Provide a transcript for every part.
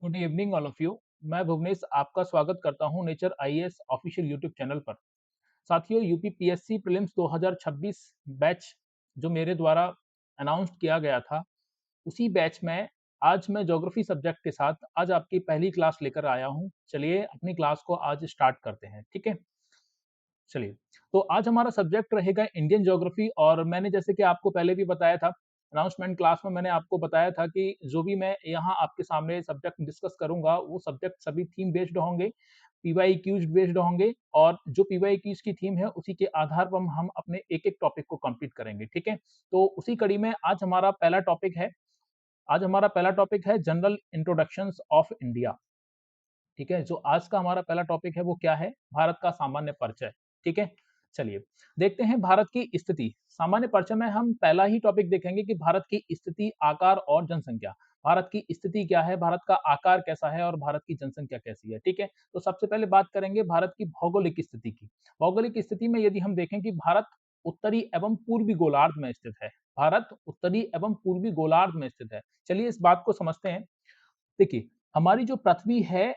Good evening all of you. मैं भुवनेश आपका स्वागत करता हूं nature IAS official YouTube channel पर। साथियों, यूपी पीएससी प्रीलिम्स 2026 बैच जो मेरे द्वारा अनाउंस किया गया था, उसी बैच में आज मैं ज्योग्राफी सब्जेक्ट के साथ आज आपकी पहली क्लास लेकर आया हूं। चलिए अपनी क्लास को आज स्टार्ट करते हैं। ठीक है, चलिए। तो आज हमारा सब्जेक्ट रहेगा इंडियन ज्योग्राफी, और मैंने जैसे कि आपको पहले भी बताया था, अनाउंसमेंट क्लास में मैंने आपको बताया था कि जो भी मैं यहाँ आपके सामने सब्जेक्ट डिस्कस करूंगा वो सब्जेक्ट सभी थीम बेस्ड होंगे, पीवाई क्यूज बेस्ड होंगे, और जो पीवाई क्यूज की थीम है उसी के आधार पर हम अपने एक एक टॉपिक को कंप्लीट करेंगे। ठीक है, तो उसी कड़ी में आज हमारा पहला टॉपिक है जनरल इंट्रोडक्शंस ऑफ इंडिया। ठीक है, जो आज का हमारा पहला टॉपिक है वो क्या है? भारत का सामान्य परिचय। ठीक है, चलिए देखते हैं भारत की स्थिति। सामान्य परिचय में हम पहला ही टॉपिक देखेंगे कि भारत की स्थिति, आकार और जनसंख्या। भारत की स्थिति क्या है, भारत का आकार कैसा है और भारत की जनसंख्या कैसी है। ठीक है, तो सबसे पहले बात करेंगे भारत की भौगोलिक स्थिति की। भौगोलिक स्थिति में यदि हम देखें कि भारत उत्तरी एवं पूर्वी गोलार्ध में स्थित है। भारत उत्तरी एवं पूर्वी गोलार्ध में स्थित है। चलिए इस बात को समझते हैं। देखिए, हमारी जो पृथ्वी है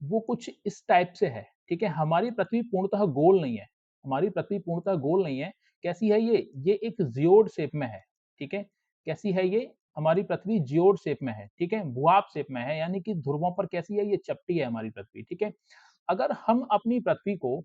वो कुछ इस टाइप से है। ठीक है, हमारी पृथ्वी पूर्णतः गोल नहीं है। हमारी पृथ्वी पूर्णतः गोल नहीं है। कैसी है ये एक जियोड शेप में है। ठीक है, कैसी है ये? हमारी पृथ्वी जियोड शेप में है। ठीक है, भूआब शेप में है, यानी कि ध्रुवों पर कैसी है? ये चपटी है हमारी पृथ्वी। ठीक है, अगर हम अपनी पृथ्वी को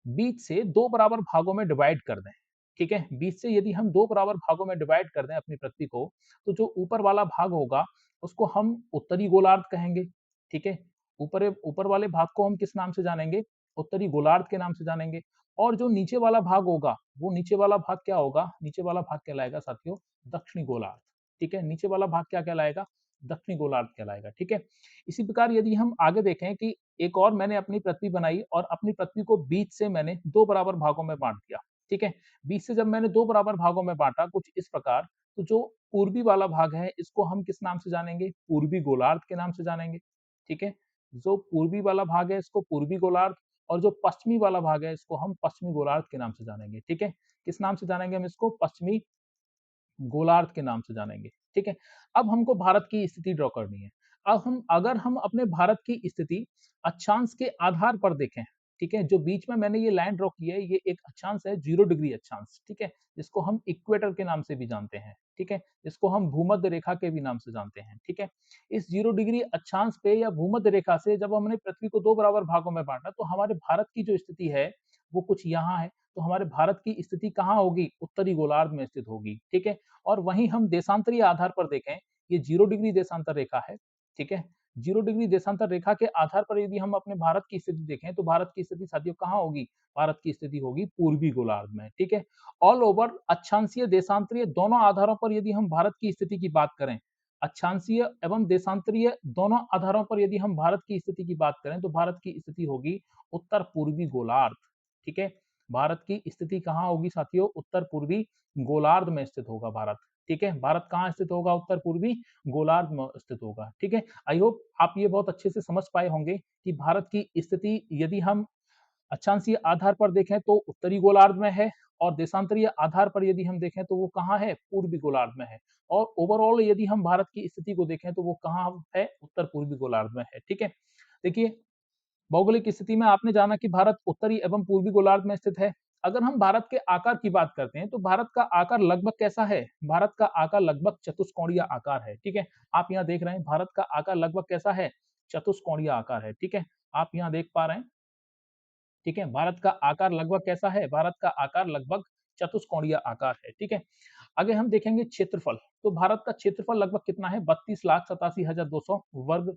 बीच से दो बराबर भागों में डिवाइड कर दें, ठीक है, बीच से यदि हम दो बराबर भागों में डिवाइड कर दें अपनी पृथ्वी को, तो जो ऊपर वाला भाग होगा उसको हम उत्तरी गोलार्ध कहेंगे। ठीक है, ऊपर ऊपर वाले भाग को हम किस नाम से जानेंगे? उत्तरी गोलार्ध के नाम से जानेंगे। और जो नीचे वाला भाग होगा, वो नीचे वाला भाग क्या होगा? नीचे वाला भाग कहलाएगा साथियों दक्षिणी गोलार्ध। ठीक है, नीचे वाला भाग क्या कहलाएगा? दक्षिणी गोलार्ध कहलाएगा। ठीक है, इसी प्रकार यदि हम आगे देखें कि एक और मैंने अपनी पृथ्वी बनाई और अपनी पृथ्वी को बीच से मैंने दो बराबर भागों में बांट दिया। ठीक है, बीच से जब मैंने दो बराबर भागों में बांटा कुछ इस प्रकार, तो जो पूर्वी वाला भाग है इसको हम किस नाम से जानेंगे? पूर्वी गोलार्ध के नाम से जानेंगे। ठीक है, जो पूर्वी वाला भाग है इसको पूर्वी गोलार्ध, और जो पश्चिमी वाला भाग है इसको हम पश्चिमी गोलार्ध के नाम से जानेंगे। ठीक है, किस नाम से जानेंगे हम इसको? पश्चिमी गोलार्ध के नाम से जानेंगे। ठीक है, अब हमको भारत की स्थिति ड्रॉ करनी है। अगर हम अपने भारत की स्थिति अक्षांश के आधार पर देखें, ठीक है, जो बीच में मैंने ये लाइन ड्रॉ की है ये एक अक्षांश है, 0 डिग्री अक्षांश। ठीक है, जिसको हम इक्वेटर के नाम से भी जानते हैं। ठीक है, जिसको हम भूमध्य रेखा के भी नाम से जानते हैं। ठीक है, इस 0 डिग्री अक्षांश पे या भूमध्य रेखा से जब हमने पृथ्वी को दो बराबर भागों में बांटा, तो हमारे भारत की जो स्थिति है वो कुछ यहाँ है। तो हमारे भारत की स्थिति कहाँ होगी? उत्तरी गोलार्ध में स्थित होगी। ठीक है, और वहीं हम देशांतरीय आधार पर देखें, ये 0 डिग्री देशांतर रेखा है। ठीक है, 0 डिग्री देशांतर रेखा के आधार पर यदि हम अपने भारत की स्थिति देखें, तो भारत की स्थिति साथियों कहाँ होगी? भारत की स्थिति होगी पूर्वी गोलार्ध में। ठीक है, ऑल ओवर अक्षांशीय देशांतरीय दोनों आधारों पर यदि हम भारत की स्थिति की बात करें, अक्षांशीय एवं देशांतरीय दोनों आधारों पर यदि हम भारत की स्थिति की बात करें, तो भारत की स्थिति होगी उत्तर पूर्वी गोलार्ध। ठीक है, भारत की स्थिति कहाँ होगी साथियों? उत्तर पूर्वी गोलार्ध में स्थित होगा भारत। ठीक है, भारत कहाँ स्थित होगा? उत्तर पूर्वी गोलार्ध में स्थित होगा। ठीक है, आई होप आप ये बहुत अच्छे से समझ पाए होंगे कि भारत की स्थिति यदि हम अक्षांशीय आधार पर देखें तो उत्तरी गोलार्ध में है, और देशांतरीय आधार पर यदि हम देखें तो वो कहाँ है? पूर्वी गोलार्ध में है। और ओवरऑल यदि हम भारत की स्थिति को देखें तो वो कहाँ है? उत्तर पूर्वी गोलार्ध में है। ठीक है, देखिए भौगोलिक स्थिति में आपने जाना कि भारत उत्तरी एवं पूर्वी गोलार्ध में स्थित है। अगर हम भारत के आकार की बात करते हैं तो भारत का आकार लगभग कैसा है? भारत का आकार लगभग चतुष्कोणीय आकार है। ठीक है, आप यहाँ देख रहे हैं भारत का आकार लगभग कैसा है? चतुष्कोणीय आकार है। ठीक है, आप यहाँ देख पा रहे हैं। ठीक है, भारत का आकार लगभग कैसा है? भारत का आकार लगभग चतुष्कोणीय आकार है। ठीक है, आगे हम देखेंगे क्षेत्रफल। तो भारत का क्षेत्रफल लगभग कितना है? 32,87,200 वर्ग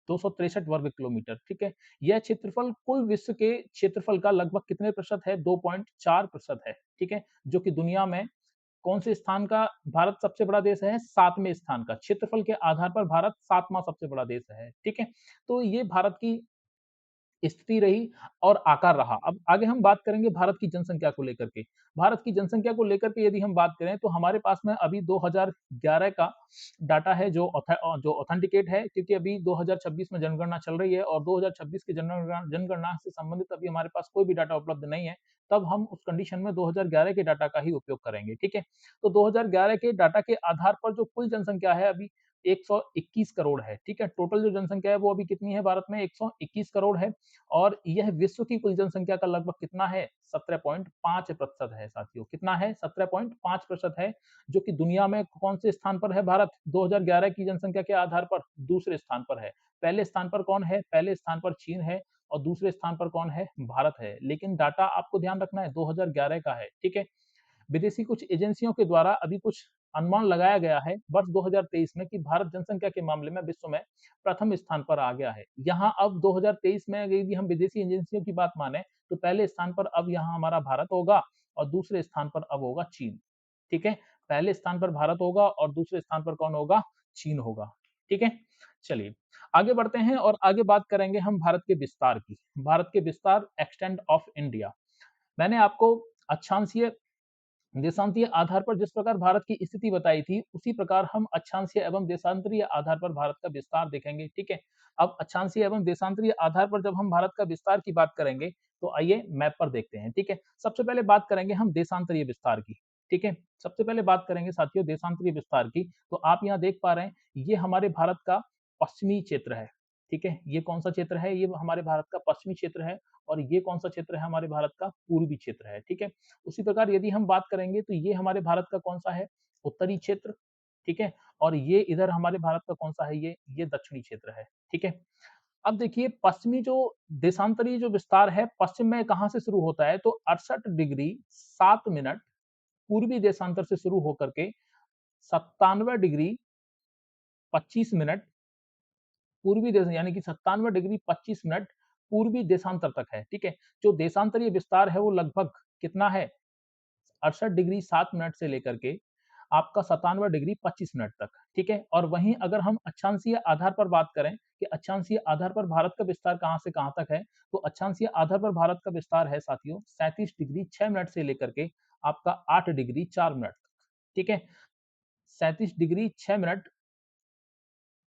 263 वर्ग किलोमीटर। ठीक है, यह क्षेत्रफल कुल विश्व के क्षेत्रफल का लगभग कितने प्रतिशत है? 2.4% है। ठीक है, जो कि दुनिया में कौन से स्थान का? भारत सबसे बड़ा देश है, 7वें स्थान का। क्षेत्रफल के आधार पर भारत 7वां सबसे बड़ा देश है। ठीक है, तो ये भारत की स्थिति रही और आकार रहा। अब आगे हम बात करेंगे भारत की जनसंख्या को लेकर के। भारत की जनसंख्या को लेकर के यदि हम बात करें तो हमारे पास में अभी 2011 का डाटा है जो ऑथेंटिकेट है, क्योंकि अभी 2026 में जनगणना चल रही है और 2026 की जनगणना से संबंधित अभी हमारे पास कोई भी डाटा उपलब्ध नहीं है। तब हम उस कंडीशन में 2011 के डाटा का ही उपयोग करेंगे। ठीक है, तो 2011 के डाटा के आधार पर जो कुल जनसंख्या है अभी 121 करोड़ है। ठीक है, टोटल जो जनसंख्या है वो अभी कितनी है भारत में, 121 करोड़ है। और यह विश्व की कुल जनसंख्या का लगभग कितना है, 17.5% है साथियों। कितना है, 17.5% है, जो कि दुनिया में कौन से स्थान पर है भारत, 2011 की जनसंख्या के आधार पर दूसरे स्थान पर है। पहले स्थान पर कौन है, पहले स्थान पर चीन है और दूसरे स्थान पर कौन है, भारत है। लेकिन डाटा आपको ध्यान रखना है 2011 का है। ठीक है, विदेशी कुछ एजेंसियों के द्वारा अभी कुछ अनुमान लगाया गया है वर्ष 2023 में कि भारत जनसंख्या के मामले में विश्व में प्रथम स्थान पर आ गया है। यहाँ अब 2023 में यदि हम विदेशी एजेंसियों की बात माने तो पहले स्थान पर अब यहाँ हमारा भारत होगा और दूसरे स्थान पर अब होगा चीन। ठीक है, पहले स्थान पर भारत होगा और दूसरे स्थान पर कौन होगा, चीन होगा। ठीक है, चलिए आगे बढ़ते हैं और आगे बात करेंगे हम भारत के विस्तार की। भारत के विस्तार, एक्सटेंड ऑफ इंडिया। मैंने आपको अक्षांशीय देशांतीय आधार पर जिस प्रकार भारत की स्थिति बताई थी, उसी प्रकार हम अक्षांशीय एवं देशांतरीय आधार पर भारत का विस्तार देखेंगे। ठीक है, अब अक्षांशीय एवं देशांतरीय आधार पर जब हम भारत का विस्तार की बात करेंगे तो आइए मैप पर देखते हैं। ठीक है, सबसे पहले बात करेंगे हम देशांतरीय विस्तार की। ठीक है, सबसे पहले बात करेंगे साथियों देशांतरीय विस्तार की। तो आप यहाँ देख पा रहे हैं, ये हमारे भारत का पश्चिमी क्षेत्र है। ठीक है, ये कौन सा क्षेत्र है, ये हमारे भारत का पश्चिमी क्षेत्र है। और ये कौन सा क्षेत्र है, हमारे भारत का पूर्वी क्षेत्र है। ठीक है, उसी प्रकार यदि हम बात करेंगे तो ये हमारे भारत का कौन सा है, उत्तरी क्षेत्र। ठीक है, और ये इधर हमारे भारत का कौन सा है, ये दक्षिणी क्षेत्र है। ठीक है, अब देखिए पश्चिमी जो देशांतरीय जो विस्तार है पश्चिम में कहां से शुरू होता है, तो 68 डिग्री 7 मिनट पूर्वी देशांतर से शुरू होकर के 97 डिग्री 25 मिनट पूर्वी देश यानी कि 97 डिग्री 25 मिनट पूर्वी देशांतर तक है। ठीक है, जो देशांतरीय विस्तार है वो लगभग कितना है, 68 डिग्री 7 मिनट से लेकर के आपका 97 डिग्री 25 मिनट तक। ठीक है, और वहीं अगर हम अक्षांशीय आधार पर बात करें कि अक्षांशीय आधार पर भारत का विस्तार कहां से कहां तक है, तो अक्षांशीय आधार पर भारत का विस्तार है साथियों 37 डिग्री 6 मिनट से लेकर के आपका 8 डिग्री 4 मिनट तक। ठीक है, 37 डिग्री 6 मिनट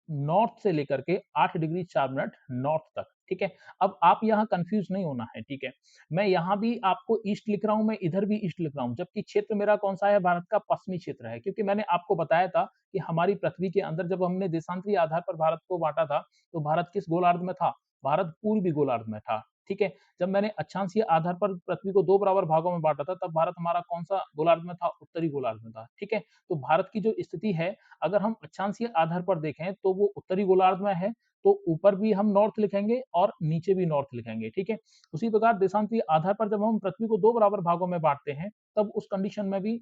नॉर्थ से लेकर के 8 डिग्री 4 मिनट नॉर्थ तक। ठीक है, अब आप यहाँ कंफ्यूज नहीं होना है। ठीक है, मैं यहाँ भी आपको ईस्ट लिख रहा हूँ, मैं इधर भी ईस्ट लिख रहा हूँ, जबकि क्षेत्र मेरा कौन सा है, भारत का पश्चिमी क्षेत्र है। क्योंकि मैंने आपको बताया था कि हमारी पृथ्वी के अंदर जब हमने देशांतरीय आधार पर भारत को बांटा था तो भारत किस गोलार्ध में था, भारत पूर्वी गोलार्ध में था। ठीक है, जब मैंने अक्षांशीय आधार पर पृथ्वी को 2 बराबर भागों में बांटा था तब भारत हमारा कौन सा गोलार्ध में था, उत्तरी गोलार्ध में था। ठीक है, तो भारत की जो स्थिति है अगर हम अक्षांशीय आधार पर देखें तो वो उत्तरी गोलार्ध में है, तो ऊपर भी हम नॉर्थ लिखेंगे और नीचे भी नॉर्थ लिखेंगे। ठीक है, उसी प्रकार देशांतरीय आधार पर जब हम पृथ्वी को 2 बराबर भागों में बांटते हैं तब उस कंडीशन में भी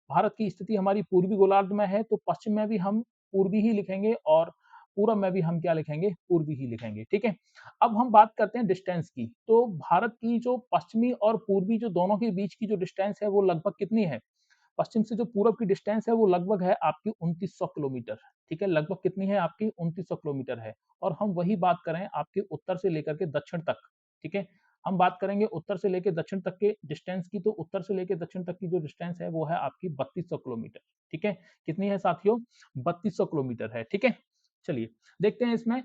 भारत की स्थिति हमारी पूर्वी गोलार्ध में है, तो पश्चिम में भी हम पूर्वी ही लिखेंगे और पूरब में भी हम क्या लिखेंगे, पूर्वी ही लिखेंगे। ठीक है, अब हम बात करते हैं डिस्टेंस की। तो भारत की जो पश्चिमी और पूर्वी जो दोनों के बीच की जो डिस्टेंस है वो लगभग कितनी है, पश्चिम से जो पूरब की डिस्टेंस है वो लगभग है आपकी 2900 किलोमीटर। ठीक है, लगभग कितनी है आपकी 2900 किलोमीटर है। और हम वही बात करें आपके उत्तर से लेकर के दक्षिण तक। ठीक है, हम बात करेंगे उत्तर से लेकर दक्षिण तक के डिस्टेंस की, तो उत्तर से लेकर दक्षिण तक की जो डिस्टेंस है वो है आपकी 3200 किलोमीटर। ठीक है, कितनी है साथियों, 3200 किलोमीटर है। ठीक है, चलिए देखते हैं इसमें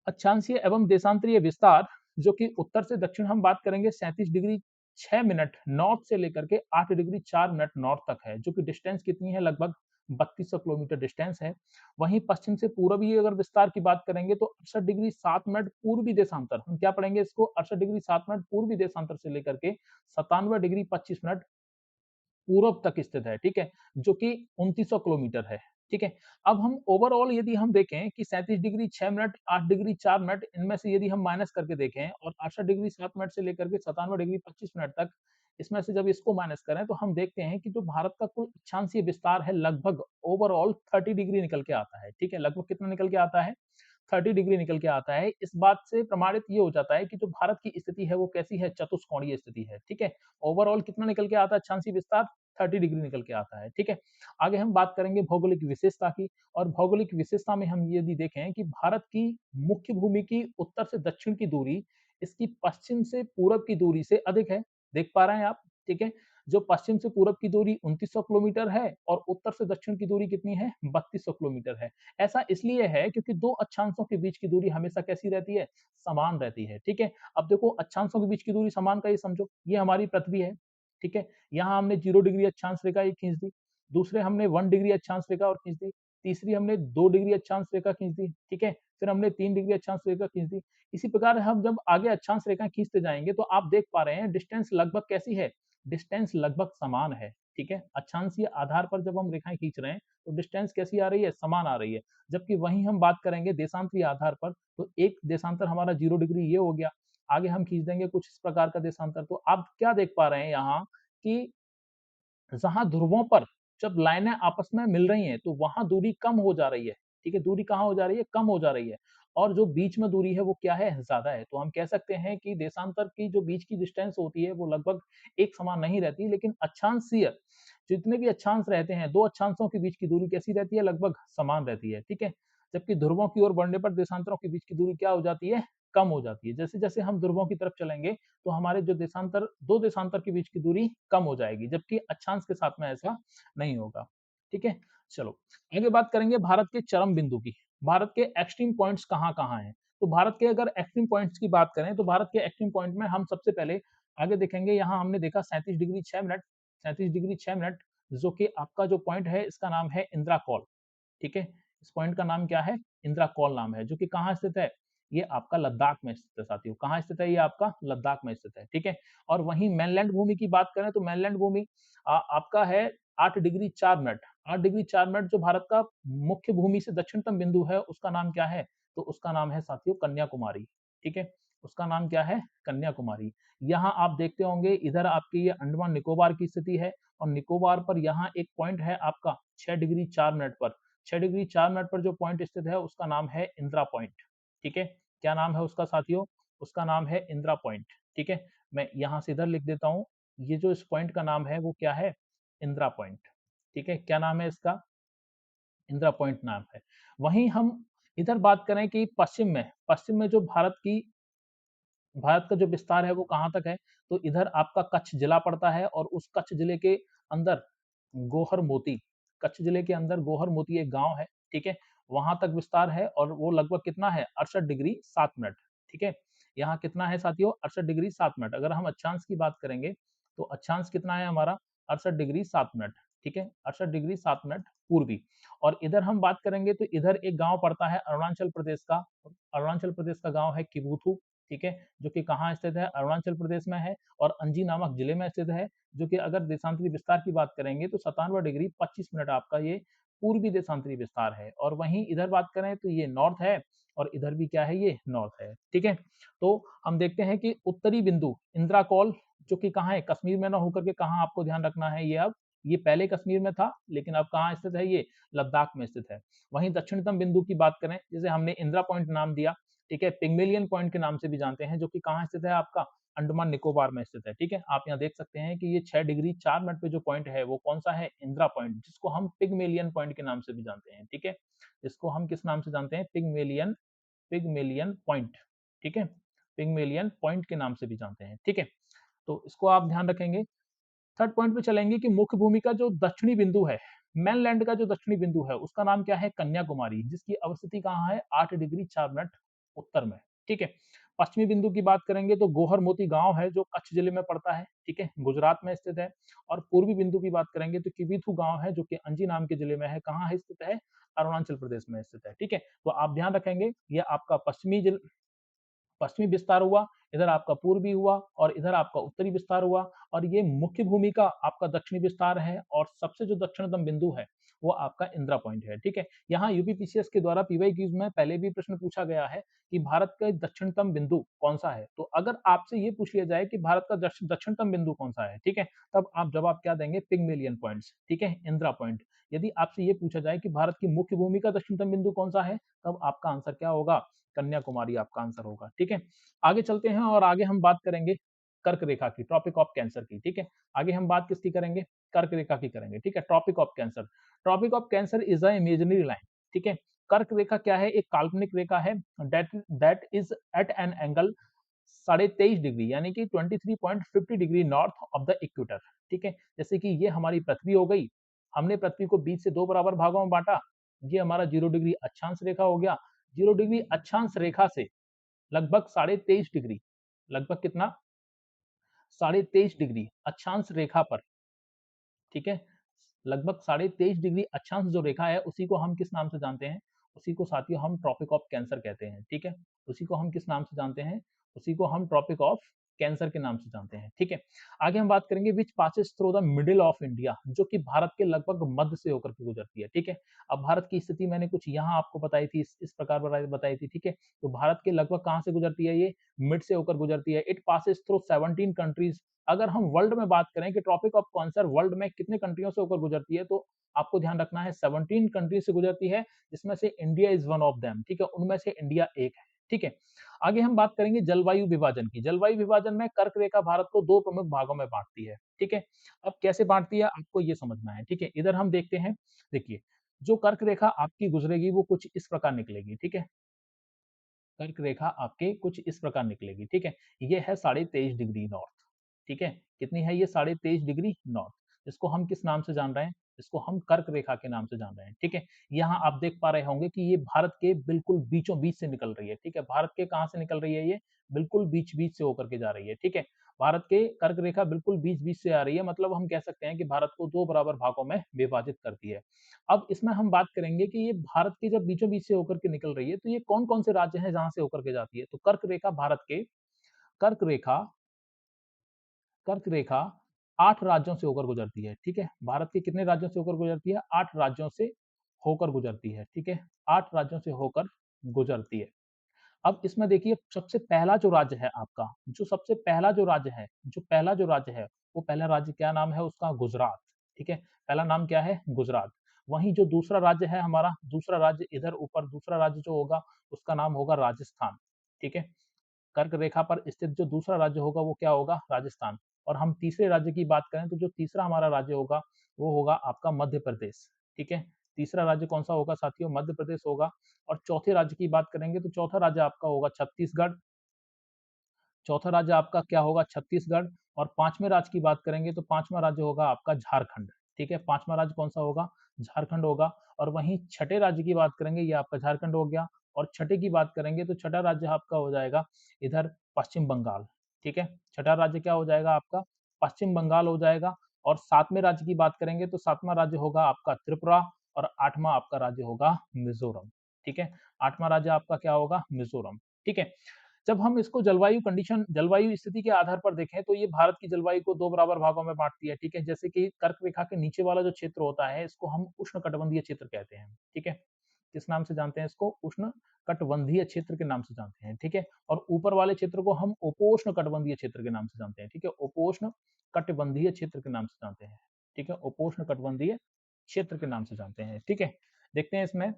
अक्षांशीय एवं देशांतरीय विस्तार, जो कि उत्तर से दक्षिण हम बात करेंगे 37 डिग्री 6 मिनट नॉर्थ से लेकर के 8 डिग्री 4 मिनट नॉर्थ तक है, जो कि डिस्टेंस कितनी है, लगभग 3200 किलोमीटर डिस्टेंस है। वहीं पश्चिम से पूर्वी अगर विस्तार की बात करेंगे तो 68 डिग्री 7 मिनट पूर्वी देशांतर, हम क्या पढ़ेंगे इसको, 68 डिग्री 7 मिनट पूर्वी देशांतर से लेकर के 97 डिग्री 25 मिनट पूरब तक स्थित है। ठीक है, जो कि 2900 किलोमीटर है। ठीक है, अब हम ओवरऑल यदि हम देखें कि 37 डिग्री 6 मिनट 8 डिग्री 4 मिनट इनमें से यदि हम माइनस करके देखें और 68 डिग्री 7 मिनट से लेकर के 97 डिग्री 25 मिनट तक इसमें से जब इसको माइनस करें तो हम देखते हैं कि जो भारत का कुल अक्षांशीय विस्तार है लगभग ओवरऑल 30 डिग्री निकल के आता है। ठीक है, लगभग कितना निकल के आता है, 30 डिग्री निकल के आता है। इस बात से प्रमाणित ये हो जाता है कि जो भारत की स्थिति है वो कैसी है, चतुष्कोणीय स्थिति है। ठीक है, ओवरऑल कितना निकल के आता है अक्षांशीय विस्तार, 30 डिग्री निकल के आता है। ठीक है, आगे हम बात करेंगे भौगोलिक विशेषता की। और भौगोलिक विशेषता में हम यदि देखें कि भारत की मुख्य भूमि की उत्तर से दक्षिण की दूरी इसकी पश्चिम से पूरब की दूरी से अधिक है, देख पा रहे हैं आप। ठीक है, जो पश्चिम से पूरब की दूरी 2900 किलोमीटर है और उत्तर से दक्षिण की दूरी कितनी है, 3200 किलोमीटर है। ऐसा इसलिए है क्योंकि दो अक्षांशों के बीच की दूरी हमेशा कैसी रहती है, समान रहती है। ठीक है, अब देखो अक्षांशों के बीच की दूरी समान का ये समझो, ये हमारी पृथ्वी है। ठीक है, यहाँ हमने 0 डिग्री अक्षांश रेखा ये खींच दी, दूसरे हमने 1 डिग्री अक्षांश रेखा और खींच दी। तीसरी हमने 2 डिग्री अक्षांश रेखा खींच दी, ठीक है, फिर हमने 3 डिग्री अक्षांश रेखा खींच दी। इसी प्रकार हम जब आगे अक्षांश रेखाएं खींचते जाएंगे तो आप देख पा रहे हैं डिस्टेंस लगभग कैसी है, डिस्टेंस लगभग समान है, ठीक है, अक्षांशीय आधार पर जब हम रेखाएं खींच रहे हैं तो डिस्टेंस कैसी आ रही है, समान आ रही है। जबकि वहीं हम बात करेंगे देशांतरीय आधार पर तो एक देशांतर हमारा 0 डिग्री ये हो गया, आगे हम खींच देंगे कुछ इस प्रकार का देशांतर। तो आप क्या देख पा रहे हैं यहाँ कि जहां ध्रुवों पर जब लाइनें आपस में मिल रही हैं तो वहां दूरी कम हो जा रही है, ठीक है, दूरी कहाँ हो जा रही है, कम हो जा रही है, और जो बीच में दूरी है वो क्या है, ज्यादा है। तो हम कह सकते हैं कि देशांतर की जो बीच की डिस्टेंस होती है वो लगभग एक समान नहीं रहती, लेकिन अक्षांशीय जितने भी अक्षांश रहते हैं, दो अक्षांशों के बीच की दूरी कैसी रहती है, लगभग समान रहती है, ठीक है। जबकि ध्रुवों की ओर बढ़ने पर देशांतरों के बीच की दूरी क्या हो जाती है, कम हो जाती है। जैसे जैसे हम ध्रुवों की तरफ चलेंगे तो हमारे जो देशांतर, दो देशांतर के बीच की दूरी कम हो जाएगी, जबकि अक्षांश के साथ में ऐसा नहीं होगा, ठीक है। चलो आगे बात करेंगे भारत के चरम बिंदु की। भारत के एक्सट्रीम पॉइंट्स कहाँ कहाँ हैं। तो भारत के अगर एक्सट्रीम पॉइंट्स की बात करें तो भारत के एक्सट्रीम पॉइंट में हम सबसे पहले आगे देखेंगे, यहाँ हमने देखा 37 डिग्री 6 मिनट, 37 डिग्री 6 मिनट, जो कि आपका जो पॉइंट है इसका नाम है इंदिरा कॉल, ठीक है। इस पॉइंट का नाम क्या है, इंदिरा कॉल नाम है, जो कि कहाँ स्थित है, ये आपका लद्दाख में स्थित है साथियों। कहाँ स्थित है, ये आपका लद्दाख में स्थित है, ठीक है। और वहीं मेनलैंड भूमि की बात करें तो मेनलैंड भूमि आपका है 8 डिग्री 4 मिनट, 8 डिग्री 4 मिनट, जो भारत का मुख्य भूमि से दक्षिणतम बिंदु है उसका नाम क्या है, तो उसका नाम है साथियों कन्याकुमारी, ठीक है। उसका नाम क्या है, कन्याकुमारी। यहाँ आप देखते होंगे इधर आपकी ये अंडमान निकोबार की स्थिति है, और निकोबार पर यहाँ एक पॉइंट है आपका 6 डिग्री 4 मिनट पर, 6 डिग्री 4 मिनट पर जो पॉइंट स्थित है उसका नाम है इंदिरा पॉइंट, ठीक है। क्या नाम है उसका साथियों, उसका नाम है इंदिरा पॉइंट, ठीक है। मैं यहाँ से इधर लिख देता हूँ, ये जो इस पॉइंट का नाम है वो क्या है, इंदिरा पॉइंट, ठीक है। क्या नाम है इसका, इंदिरा पॉइंट नाम है। वहीं हम इधर बात करें कि पश्चिम में जो भारत का जो विस्तार है वो कहाँ तक है, तो इधर आपका कच्छ जिला पड़ता है, और उस कच्छ जिले के अंदर गोहर मोती, कच्छ जिले के अंदर गोहर मोती एक गांव है, ठीक है, वहां तक विस्तार है, और वो लगभग कितना है, 68 डिग्री 7 मिनट, ठीक है। यहाँ कितना है साथियों, 68 डिग्री 7 मिनट। अगर हम अक्षांश की बात करेंगे तो अक्षांश कितना है हमारा, 68 डिग्री 7 मिनट, ठीक है, 68 डिग्री 7 मिनट पूर्वी। और इधर हम बात करेंगे तो इधर एक गांव पड़ता है अरुणाचल प्रदेश का, अरुणाचल प्रदेश का गांव है किबुथु, ठीक है, जो कि कहाँ स्थित है, अरुणाचल प्रदेश में है, और अंजी नामक जिले में स्थित है, जो कि अगर देशांतरी विस्तार की बात करेंगे तो 57 डिग्री 25 मिनट आपका ये पूर्वी देशांतरी विस्तार है। और वहीं इधर बात करें तो ये नॉर्थ है, और इधर भी क्या है, ये नॉर्थ है, ठीक है। तो हम देखते हैं कि उत्तरी बिंदु इंदिरा कॉल, जो कि कहाँ है, कश्मीर में ना होकर के कहाँ आपको ध्यान रखना है, ये अब ये पहले कश्मीर में था, लेकिन अब कहाँ स्थित है, ये लद्दाख में स्थित है। वहीं दक्षिणतम बिंदु की बात करें, जैसे हमने इंदिरा पॉइंट नाम दिया, ठीक है, पिग्मेलियन पॉइंट के नाम से भी जानते हैं, जो कि कहाँ स्थित है आपका, अंडमान निकोबार में स्थित है, ठीक है। आप यहाँ देख सकते हैं कि ये 6 डिग्री 4 मिनट पे जो पॉइंट है वो कौन सा है, इंदिरा पॉइंट, जिसको हम पिग्मेलियन पॉइंट के नाम से भी जानते हैं, ठीक है। इसको हम किस नाम से जानते हैं, पिग्मेलियन, पिग्मेलियन पॉइंट, ठीक है, पिग्मेलियन पॉइंट के नाम से भी जानते हैं, ठीक है। तो इसको आप ध्यान रखेंगे। थर्ड पॉइंट पे चलेंगे कि मुख्य भूमि का जो दक्षिणी बिंदु है, मेनलैंड का जो दक्षिणी बिंदु है उसका नाम क्या है, कन्याकुमारी, जिसकी अवस्थिति कहाँ है, 8 डिग्री 4 मिनट उत्तर में, ठीक है। पश्चिमी बिंदु की बात करेंगे तो गोहर मोती गांव है जो कच्छ जिले में पड़ता है, ठीक है, गुजरात में स्थित है। और पूर्वी बिंदु की बात करेंगे तो किबीथू गांव है, जो कि अंजी नाम के जिले में है, कहाँ है स्थित है, अरुणाचल प्रदेश में स्थित है, ठीक है। तो आप ध्यान रखेंगे, ये आपका पश्चिमी विस्तार हुआ, इधर आपका पूर्वी हुआ, और इधर आपका उत्तरी विस्तार हुआ, और ये मुख्य भूमि का आपका दक्षिणी विस्तार है, और सबसे जो दक्षिणतम बिंदु है वो आपका इंदिरा पॉइंट है, ठीक है। यहाँ यूपीपीसीएस के द्वारा पीवाई क्यूज में पहले भी प्रश्न पूछा गया है कि भारत का दक्षिणतम बिंदु कौन सा है। तो अगर आपसे ये पूछ लिया जाए कि भारत का दक्षिणतम बिंदु कौन सा है, ठीक है, तब आप जवाब क्या देंगे, पिग्मेलियन पॉइंट्स, ठीक है, इंदिरा पॉइंट। यदि आपसे ये पूछा जाए कि भारत की मुख्य भूमि का दक्षिणतम बिंदु कौन सा है, तब आपका आंसर क्या होगा, कन्याकुमारी आपका आंसर होगा, ठीक है। आगे चलते हैं और आगे हम बात करेंगे कर्क रेखा की, ट्रॉपिक ऑफ कैंसर की, ठीक है। आगे हम बात किसकी करेंगे, कर्क रेखा की करेंगे, ठीक है। Tropic of cancer, tropic of cancer is a imaginary line, ठीक है। कर्क रेखा क्या है, एक काल्पनिक रेखा है, that is at an angle 23.5 degree, यानी कि 23.50 degree north of the equator, ठीक है। जैसे कि ये हमारी पृथ्वी हो गई, हमने पृथ्वी को बीच से दो बराबर भागों में बांटा, ये हमारा 0 डिग्री अक्षांश रेखा हो गया, 0 डिग्री अक्षांश रेखा से लगभग 23.5 डिग्री, लगभग कितना, 23.5 डिग्री अक्षांश रेखा पर, ठीक है, लगभग 23.5 डिग्री अक्षांश जो रेखा है उसी को हम किस नाम से जानते हैं? उसी को साथियों हम ट्रॉपिक ऑफ कैंसर कहते हैं, ठीक है? उसी को हम किस नाम से जानते हैं? उसी को हम ट्रॉपिक ऑफ कैंसर के नाम से जानते हैं, ठीक है? आगे हम बात करेंगे विच passes through the middle of India, जो कि भारत के लगभग मध्य से होकर के गुजरती है, ठीक है? अब भारत की स्थिति मैंने कुछ यहाँ आपको बताई थी, इस प्रकार बताई थी, ठीक है? तो भारत के लगभग कहाँ से गुजरती है ये? मिड से होकर गुजरती है। It passes through 17 countries. अगर हम वर्ल्ड में बात करें कि ट्रॉपिक ऑफ कैंसर वर्ल्ड में कितने कंट्रियों से होकर गुजरती है, तो आपको ध्यान रखना है 17 कंट्री से गुजरती है, जिसमें से India is one of them, ठीक है? उनमें से इंडिया एक है, ठीक है? आगे हम बात करेंगे जलवायु विभाजन की। जलवायु विभाजन में कर्क रेखा भारत को 2 प्रमुख भागों में बाँटती है, ठीक है? अब कैसे बाँटती है आपको ये समझना है, ठीक है? इधर हम देखते हैं, देखिए, जो कर्क रेखा आपकी गुजरेगी वो कुछ इस प्रकार निकलेगी, ठीक है? कर्क रेखा आपके कुछ इस प्रकार निकलेगी, ठीक है? ये है 23.5 डिग्री नॉर्थ, ठीक है? कितनी है ये? 23.5 डिग्री नॉर्थ। इसको हम किस नाम से जान रहे हैं? इसको हम कर्क रेखा के नाम से जान रहे हैं, ठीक है? यहाँ आप देख पा रहे होंगे कि ये भारत के बिल्कुल बीचों-बीच से निकल रही है, ठीक है? भारत के कहाँ से निकल रही है ये? बिल्कुल बीच-बीच से होकर के जा रही है, ठीक है? भारत के कर्क रेखा बिल्कुल बीच-बीच से आ रही है, मतलब हम कह सकते हैं कि भारत को 2 बराबर भागों में विभाजित करती है। अब इसमें हम बात करेंगे कि ये भारत के जब बीचों-बीच से होकर के निकल रही है, तो ये कौन-कौन से राज्य हैं जहाँ से होकर के जाती है? तो कर्क रेखा कर्क रेखा 8 राज्यों से होकर गुजरती है, ठीक है? भारत के कितने राज्यों से होकर गुजरती है? 8 राज्यों से होकर गुजरती है, ठीक है? 8 राज्यों से होकर गुजरती है। अब इसमें देखिए सबसे पहला जो राज्य है आपका, जो सबसे पहला जो राज्य है, वो पहला राज्य क्या नाम है उसका? गुजरात, ठीक है? पहला नाम क्या है? गुजरात। वहीं जो दूसरा राज्य है हमारा, दूसरा राज्य इधर ऊपर दूसरा राज्य जो होगा, उसका नाम होगा राजस्थान, ठीक है? कर्क रेखा पर स्थित जो दूसरा राज्य होगा वो क्या होगा? राजस्थान। और हम तीसरे राज्य की बात करें तो जो तीसरा हमारा राज्य होगा, वो होगा आपका मध्य प्रदेश, ठीक है? तीसरा राज्य कौन-सा होगा साथियों? मध्य प्रदेश होगा। और चौथे राज्य की बात करेंगे तो चौथा राज्य आपका होगा छत्तीसगढ़। चौथा राज्य आपका क्या होगा? छत्तीसगढ़। और 5वें राज्य की बात करेंगे तो 5वां राज्य होगा आपका झारखंड, ठीक है? 5वां राज्य कौन-सा होगा? झारखंड होगा। और वहीं छठे राज्य की बात करेंगे, ये आपका झारखंड हो गया। और छठे की बात करेंगे तो छठा राज्य आपका हो जाएगा इधर पश्चिम बंगाल, ठीक है? छठा राज्य क्या हो जाएगा आपका? पश्चिम बंगाल हो जाएगा। और 7वें राज्य की बात करेंगे तो 7वां राज्य होगा आपका त्रिपुरा। और 8वां आपका राज्य होगा मिज़ोरम, ठीक है? 8वां राज्य आपका क्या होगा? मिज़ोरम, ठीक है? जब हम इसको जलवायु स्थिति के आधार पर देखें तो ये भारत की जलवायु को 2 बराबर भागों में बाँटती है, ठीक है? जैसे कि कर्क रेखा के नीचे वाला जो क्षेत्र होता है, इसको हम उष्णकटिबंधीय क्षेत्र कहते हैं, ठीक है? किस नाम से जानते हैं इसको? उष्णकटिबंधीय क्षेत्र के नाम से जानते हैं, ठीक है? और ऊपर वाले क्षेत्र को हम उपोष्णकटिबंधीय क्षेत्र के नाम से जानते हैं, ठीक है? उपोष्णकटिबंधीय क्षेत्र के नाम से जानते हैं, ठीक है? उपोष्णकटिबंधीय क्षेत्र के नाम से जानते हैं, ठीक है? देखते हैं इसमें,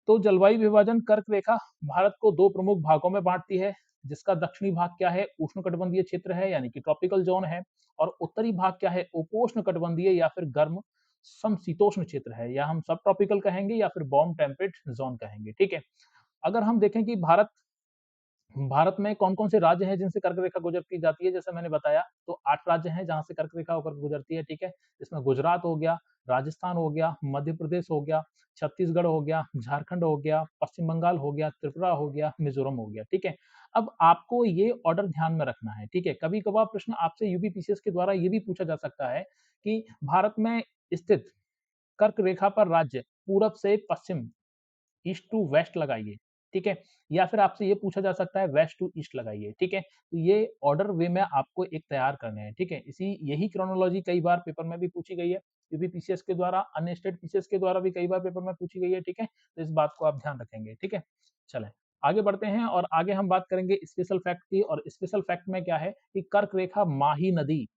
तो जलवायु विभाजन कर्क रेखा भारत को 2 प्रमुख भागों में बाँटती है, जिसका दक्षिणी भाग क्या है? उष्णकटिबंधीय क्षेत्र है, यानी कि ट्रॉपिकल ज़ोन है। और उत्तरी भाग क्या है? उपोष्णकटिबंधीय या फिर गर्म समशीतोष्ण क्षेत्र है, या हम सब ट्रॉपिकल कहेंगे या फिर वार्म टेम्परेट ज़ोन कहेंगे, ठीक है? अगर हम देखें कि भारत में कौन-कौन से राज्य हैं जिनसे कर्क रेखा गुजरती जाती है, जैसे मैंने बताया, तो 8 राज्य हैं जहाँ से कर्क रेखा होकर गुजरती है, ठीक है? इसमें गुजरात हो गया, राजस्थान हो गया, मध्य प्रदेश हो गया, छत्तीसगढ़ हो गया, झारखंड हो गया, पश्चिम बंगाल हो गया, त्रिपुरा हो गया, मिज़ोरम हो गया, ठीक है? अब आपको ये ऑर्डर ध्यान में रखना है, ठीक है? कभी-कभार प्रश्न आपसे यूपी पीसीएस के द्वारा ये भी पूछा जा सकता है कि भारत में स्थित कर्क रेखा पर राज्य पूरब से पश्चिम, ईस्ट टू वेस्ट लगाइए, ठीक है? या फिर आपसे ये पूछा जा सकता है वेस्ट टू ईस्ट लगाइए, ठीक है? तो ये ऑर्डर वे में आपको एक तैयार करने हैं, ठीक है? यही क्रोनोलॉजी कई बार पेपर में भी पूछी गई है, यूपी पीसीएस के द्वारा, अन्य स्टेट पीसीएस के द्वारा भी कई बार पेपर में पूछी गई है, ठीक है? तो इस बात को आप ध्यान रखेंगे, ठीक है? चलें, आगे बढ़ते हैं और आगे हम बात करेंगे स्पेशल फैक्ट की। और स्पेशल फैक्ट में क्या है कि कर्क रेखा माही नदी,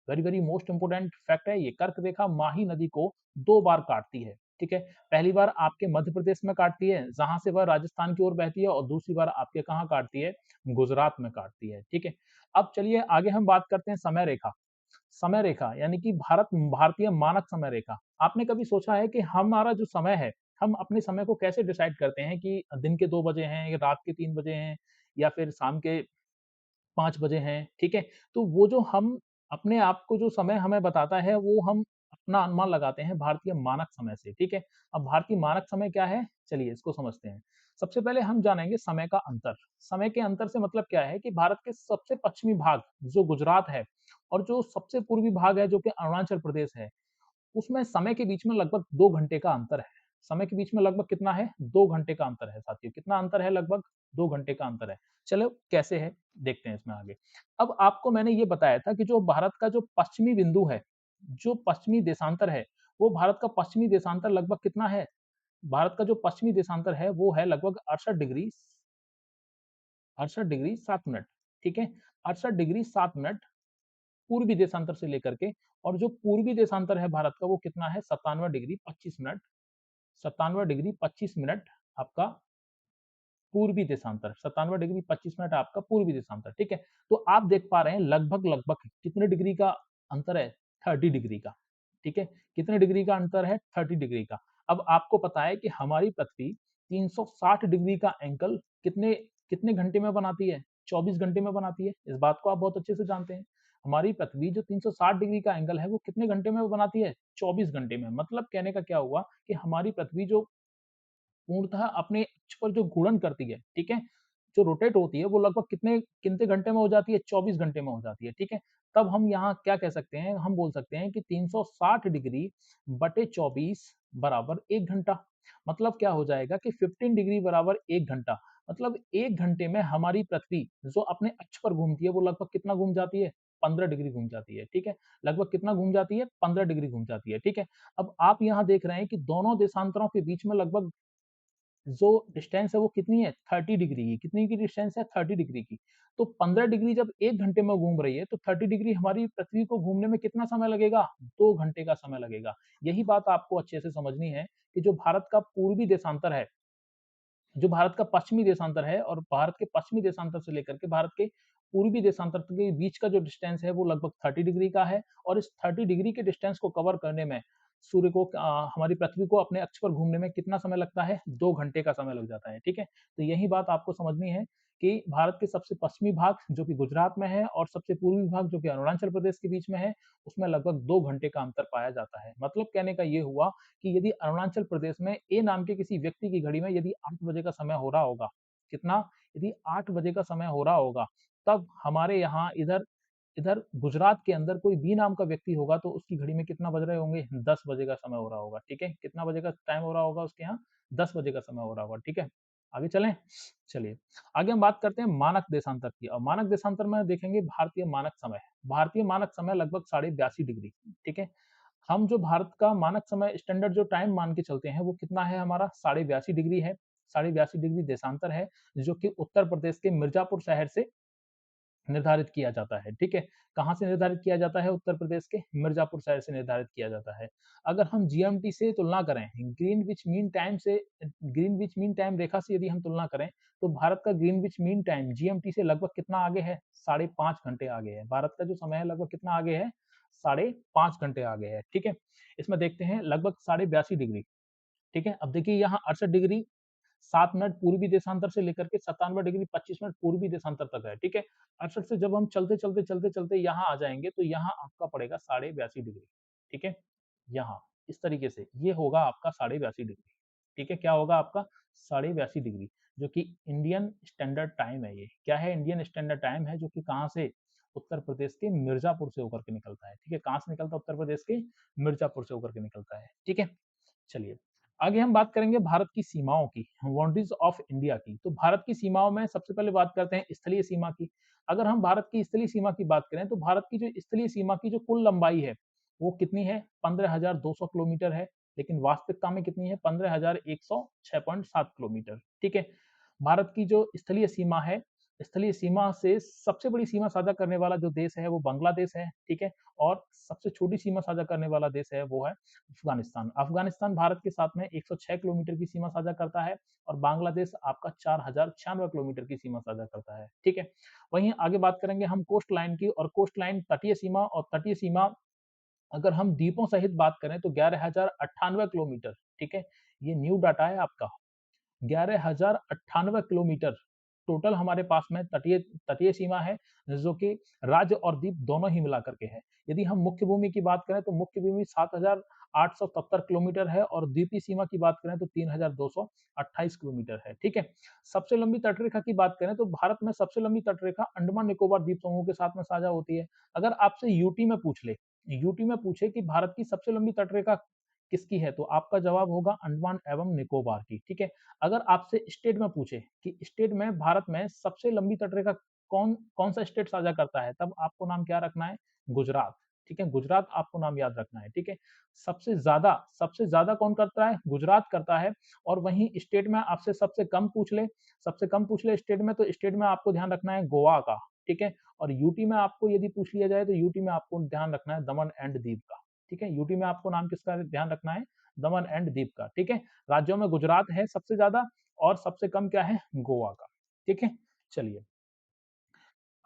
very very most important fact है ये, कर्क रेखा माही नदी को 2 बार काटती है, ठीक है? पहली बार आपके मध्य प्रदेश में काटती है, जहां से वह राजस्थान की ओर बहती है, और दूसरी बार आपके कहाँ काटती है? गुजरात में काटती है, ठीक है? अब चलिए आगे हम बात करते हैं समय रेखा। समय रेखा यानी कि भारतीय मानक समय रेखा। आपने कभी सोचा है कि हमारा जो समय है, हम अपने समय को कैसे डिसाइड करते हैं कि दिन के 2 बजे हैं या रात के 3 बजे हैं या फिर शाम के 5 बजे हैं, ठीक है? तो वो जो हम अपने आप को जो समय हमें बताता है, वो हम अपना अनुमान लगाते हैं भारतीय मानक समय से, ठीक है? अब भारतीय मानक समय क्या है? चलिए इसको समझते हैं। सबसे पहले हम जानेंगे समय का अंतर। समय के अंतर से मतलब क्या है कि भारत के सबसे पश्चिमी भाग जो गुजरात है, और जो सबसे पूर्वी भाग है जो कि अरुणाचल प्रदेश है, उसमें समय के बीच में लगभग 2 घंटे का अंतर है। समय के बीच में लगभग कितना है? 2 घंटे का अंतर है साथियों। कितना अंतर है? लगभग 2 घंटे का अंतर है। चलो कैसे है देखते हैं इसमें आगे। अब आपको मैंने ये बताया था कि जो भारत का जो पश्चिमी बिंदु है, जो पश्चिमी देशांतर है, वो भारत का पश्चिमी देशांतर लगभग कितना है? भारत का जो पश्चिमी देशांतर है वो है लगभग 68 डिग्री 7 मिनट, ठीक है? 68 डिग्री 7 मिनट पूर्वी देशांतर से लेकर के, और जो पूर्वी देशांतर है भारत का वो कितना है? 97 डिग्री 25 मिनट, 97 डिग्री 25 मिनट आपका पूर्वी देशांतर, 97 डिग्री 25 मिनट आपका पूर्वी देशांतर, ठीक है? तो आप देख पा रहे हैं लगभग कितने डिग्री का अंतर है? 30 डिग्री का, ठीक है? कितने डिग्री का अंतर है? 30 डिग्री का। अब आपको पता है कि हमारी पृथ्वी 360 डिग्री का एंगल कितने कितने घंटे में बनाती है? 24 घंटे में बनाती है। इस बात को आप बहुत अच्छे से जानते हैं। हमारी पृथ्वी जो 360 डिग्री का एंगल है वो कितने घंटे में बनाती है? 24 घंटे में। मतलब कहने का क्या हुआ कि हमारी पृथ्वी जो पूर्णतः अपने अक्ष पर जो घूर्णन करती है, ठीक है? जो रोटेट होती है वो लगभग कितने घंटे में हो जाती है? 24 घंटे में हो जाती है, ठीक है? तब हम यहाँ क्या कह सकते हैं? हम बोल सकते हैं कि 360 डिग्री बटे 24 बराबर 1 घंटा। मतलब क्या हो जाएगा कि 15 डिग्री बराबर 1 घंटा। मतलब 1 घंटे में हमारी पृथ्वी जो अपने अक्ष पर घूमती है वो लगभग कितना घूम जाती है? 15 डिग्री घूम जाती है, ठीक है? लगभग कितना घूम जाती है? 15 डिग्री घूम जाती है, ठीक है? अब आप यहाँ देख रहे हैं कि दोनों देशांतरों के बीच में लगभग जो डिस्टेंस है वो कितनी है? 30 डिग्री की। कितनी की डिस्टेंस है? 30 डिग्री की। तो 15 डिग्री जब 1 घंटे में घूम रही है, तो 30 डिग्री हमारी पृथ्वी को घूमने में कितना समय लगेगा? 2 घंटे का समय लगेगा। यही बात आपको अच्छे से समझनी है कि जो भारत का पूर्वी देशांतर है, जो भारत का पश्चिमी देशांतर है, और भारत के पश्चिमी देशांतर से लेकर के भारत के पूर्वी देशांतर के बीच का जो डिस्टेंस है वो लगभग 30 डिग्री का है, और इस 30 डिग्री के डिस्टेंस को कवर करने में सूर्य को हमारी पृथ्वी को अपने अक्ष पर घूमने में कितना समय लगता है? 2 घंटे का समय लग जाता है, ठीक है? तो यही बात आपको समझनी है कि भारत के सबसे पश्चिमी भाग जो कि गुजरात में है और सबसे पूर्वी भाग जो कि अरुणाचल प्रदेश के बीच में है, उसमें लगभग 2 घंटे का अंतर पाया जाता है। मतलब कहने का ये हुआ कि यदि अरुणाचल प्रदेश में ए नाम के किसी व्यक्ति की घड़ी में यदि 8 बजे का समय हो रहा होगा, कितना? यदि 8 बजे का समय हो रहा होगा, तब हमारे यहाँ इधर इधर गुजरात के अंदर कोई बी नाम का व्यक्ति होगा तो उसकी घड़ी में कितना बज रहे होंगे? 10 बजे का समय हो रहा होगा, ठीक है? कितना बजे का टाइम हो रहा होगा उसके यहाँ? 10 बजे का समय हो रहा होगा, ठीक है? आगे चलें? चलिए, आगे हम बात करते हैं मानक देशांतर की, और मानक देशांतर में देखेंगे भारतीय मानक समय। भारतीय मानक समय लगभग 82.5 डिग्री, ठीक है? हम जो भारत का मानक समय स्टैंडर्ड जो टाइम मान के चलते हैं वो कितना है हमारा? 82.5 डिग्री है। 82.5 डिग्री देशांतर है, जो कि उत्तर प्रदेश के मिर्जापुर शहर से निर्धारित किया जाता है, ठीक है? कहाँ से निर्धारित किया जाता है? उत्तर प्रदेश के मिर्जापुर शहर से निर्धारित किया जाता है। अगर हम जीएमटी से तुलना करें, ग्रीनविच मीन टाइम रेखा से यदि हम तुलना करें, तो भारत का ग्रीनविच मीन टाइम जीएमटी से लगभग कितना आगे है? 5.5 घंटे आगे है। भारत का जो समय है लगभग कितना आगे है? 5.5 घंटे आगे है, ठीक है? इसमें देखते हैं लगभग 82.5 डिग्री, ठीक है? अब देखिए यहाँ 68 डिग्री 7 मिनट पूर्वी देशांतर से लेकर के 97 डिग्री 25 मिनट पूर्वी देशांतर तक है, ठीक है? 68 से जब हम चलते यहाँ आ जाएँगे तो यहाँ आपका पड़ेगा 82.5 डिग्री, ठीक है? यहाँ, इस तरीके से, ये होगा आपका 82.5 डिग्री, ठीक है? क्या होगा आपका? 82.5 डिग्री, जो कि इंडियन स्टैंडर्ड टाइम है ये। क्या है? इंडियन स्टैंडर्ड टाइम है, जो कि कहाँ से? उत्तर प्रदेश के मिर्ज़ापुर से होकर के निकलता है, ठीक है? कहाँ से निकलता है? उत्तर प्रदेश के मिर्ज़ापुर से होकर के निकलता है, ठीक है? चलिए, आगे हम बात करेंगे भारत की सीमाओं की, बाउंड्रीज ऑफ इंडिया की। तो भारत की सीमाओं में सबसे पहले बात करते हैं स्थलीय सीमा की। अगर हम भारत की स्थलीय सीमा की बात करें तो भारत की जो स्थलीय सीमा की जो कुल लंबाई है वो कितनी है? 15,200 किलोमीटर है, लेकिन वास्तविकता में कितनी है? 15,106.7 किलोमीटर, ठीक है? भारत की जो स्थलीय सीमा है, स्थलीय सीमा से सबसे बड़ी सीमा साझा करने वाला जो देश है वो बांग्लादेश है, ठीक है? और सबसे छोटी सीमा साझा करने वाला देश है वो है अफ़गानिस्तान। अफ़गानिस्तान भारत के साथ में 106 किलोमीटर की सीमा साझा करता है, और बांग्लादेश आपका 4096 किलोमीटर की सीमा साझा करता है, ठीक है? वहीं आगे बात करेंगे हम कोस्ट लाइन की, और कोस्ट लाइन तटीय सीमा, और तटीय सीमा अगर हम द्वीपों सहित बात करें तो 11,098 किलोमीटर, ठीक है? ये न्यू डाटा है आपका। 11,098 किलोमीटर टोटल हमारे पास में तटीय तटीय सीमा है, जो कि राज्य और द्वीप दोनों ही मिला करके है। यदि हम मुख्य भूमि की बात करें तो मुख्य भूमि 7,870 किलोमीटर है, और द्वीपीय सीमा की बात करें तो 3,228 किलोमीटर है, ठीक है? सबसे लंबी तटरेखा की बात करें तो भारत में सबसे लंबी तटरेखा अंडमान निकोबार द्वीप समूह के साथ में साझा होती है। अगर आपसे यूटी में पूछ ले, यूटी में पूछे कि भारत की सबसे लंबी तटरेखा किसकी है, तो आपका जवाब होगा अंडमान एवं निकोबार की। ठीक है, अगर आपसे स्टेट में पूछे कि स्टेट में भारत में सबसे लंबी तटरेखा कौन कौन सा स्टेट साझा करता है, तब आपको नाम क्या रखना है, गुजरात। ठीक है, गुजरात आपको नाम याद रखना है। ठीक है, सबसे ज्यादा कौन करता है, गुजरात करता है। और वहीं स्टेट में आपसे सबसे कम पूछ ले स्टेट में, तो स्टेट में आपको ध्यान रखना है गोवा का। ठीक है, और यूटी में आपको यदि पूछ लिया जाए तो यूटी में आपको ध्यान रखना है दमन एंड दीव का। ठीक है, यूटी में आपको नाम किसका ध्यान रखना है, दमन एंड दीव का। ठीक है, राज्यों में गुजरात है सबसे ज्यादा और सबसे कम क्या है, गोवा का। ठीक है, चलिए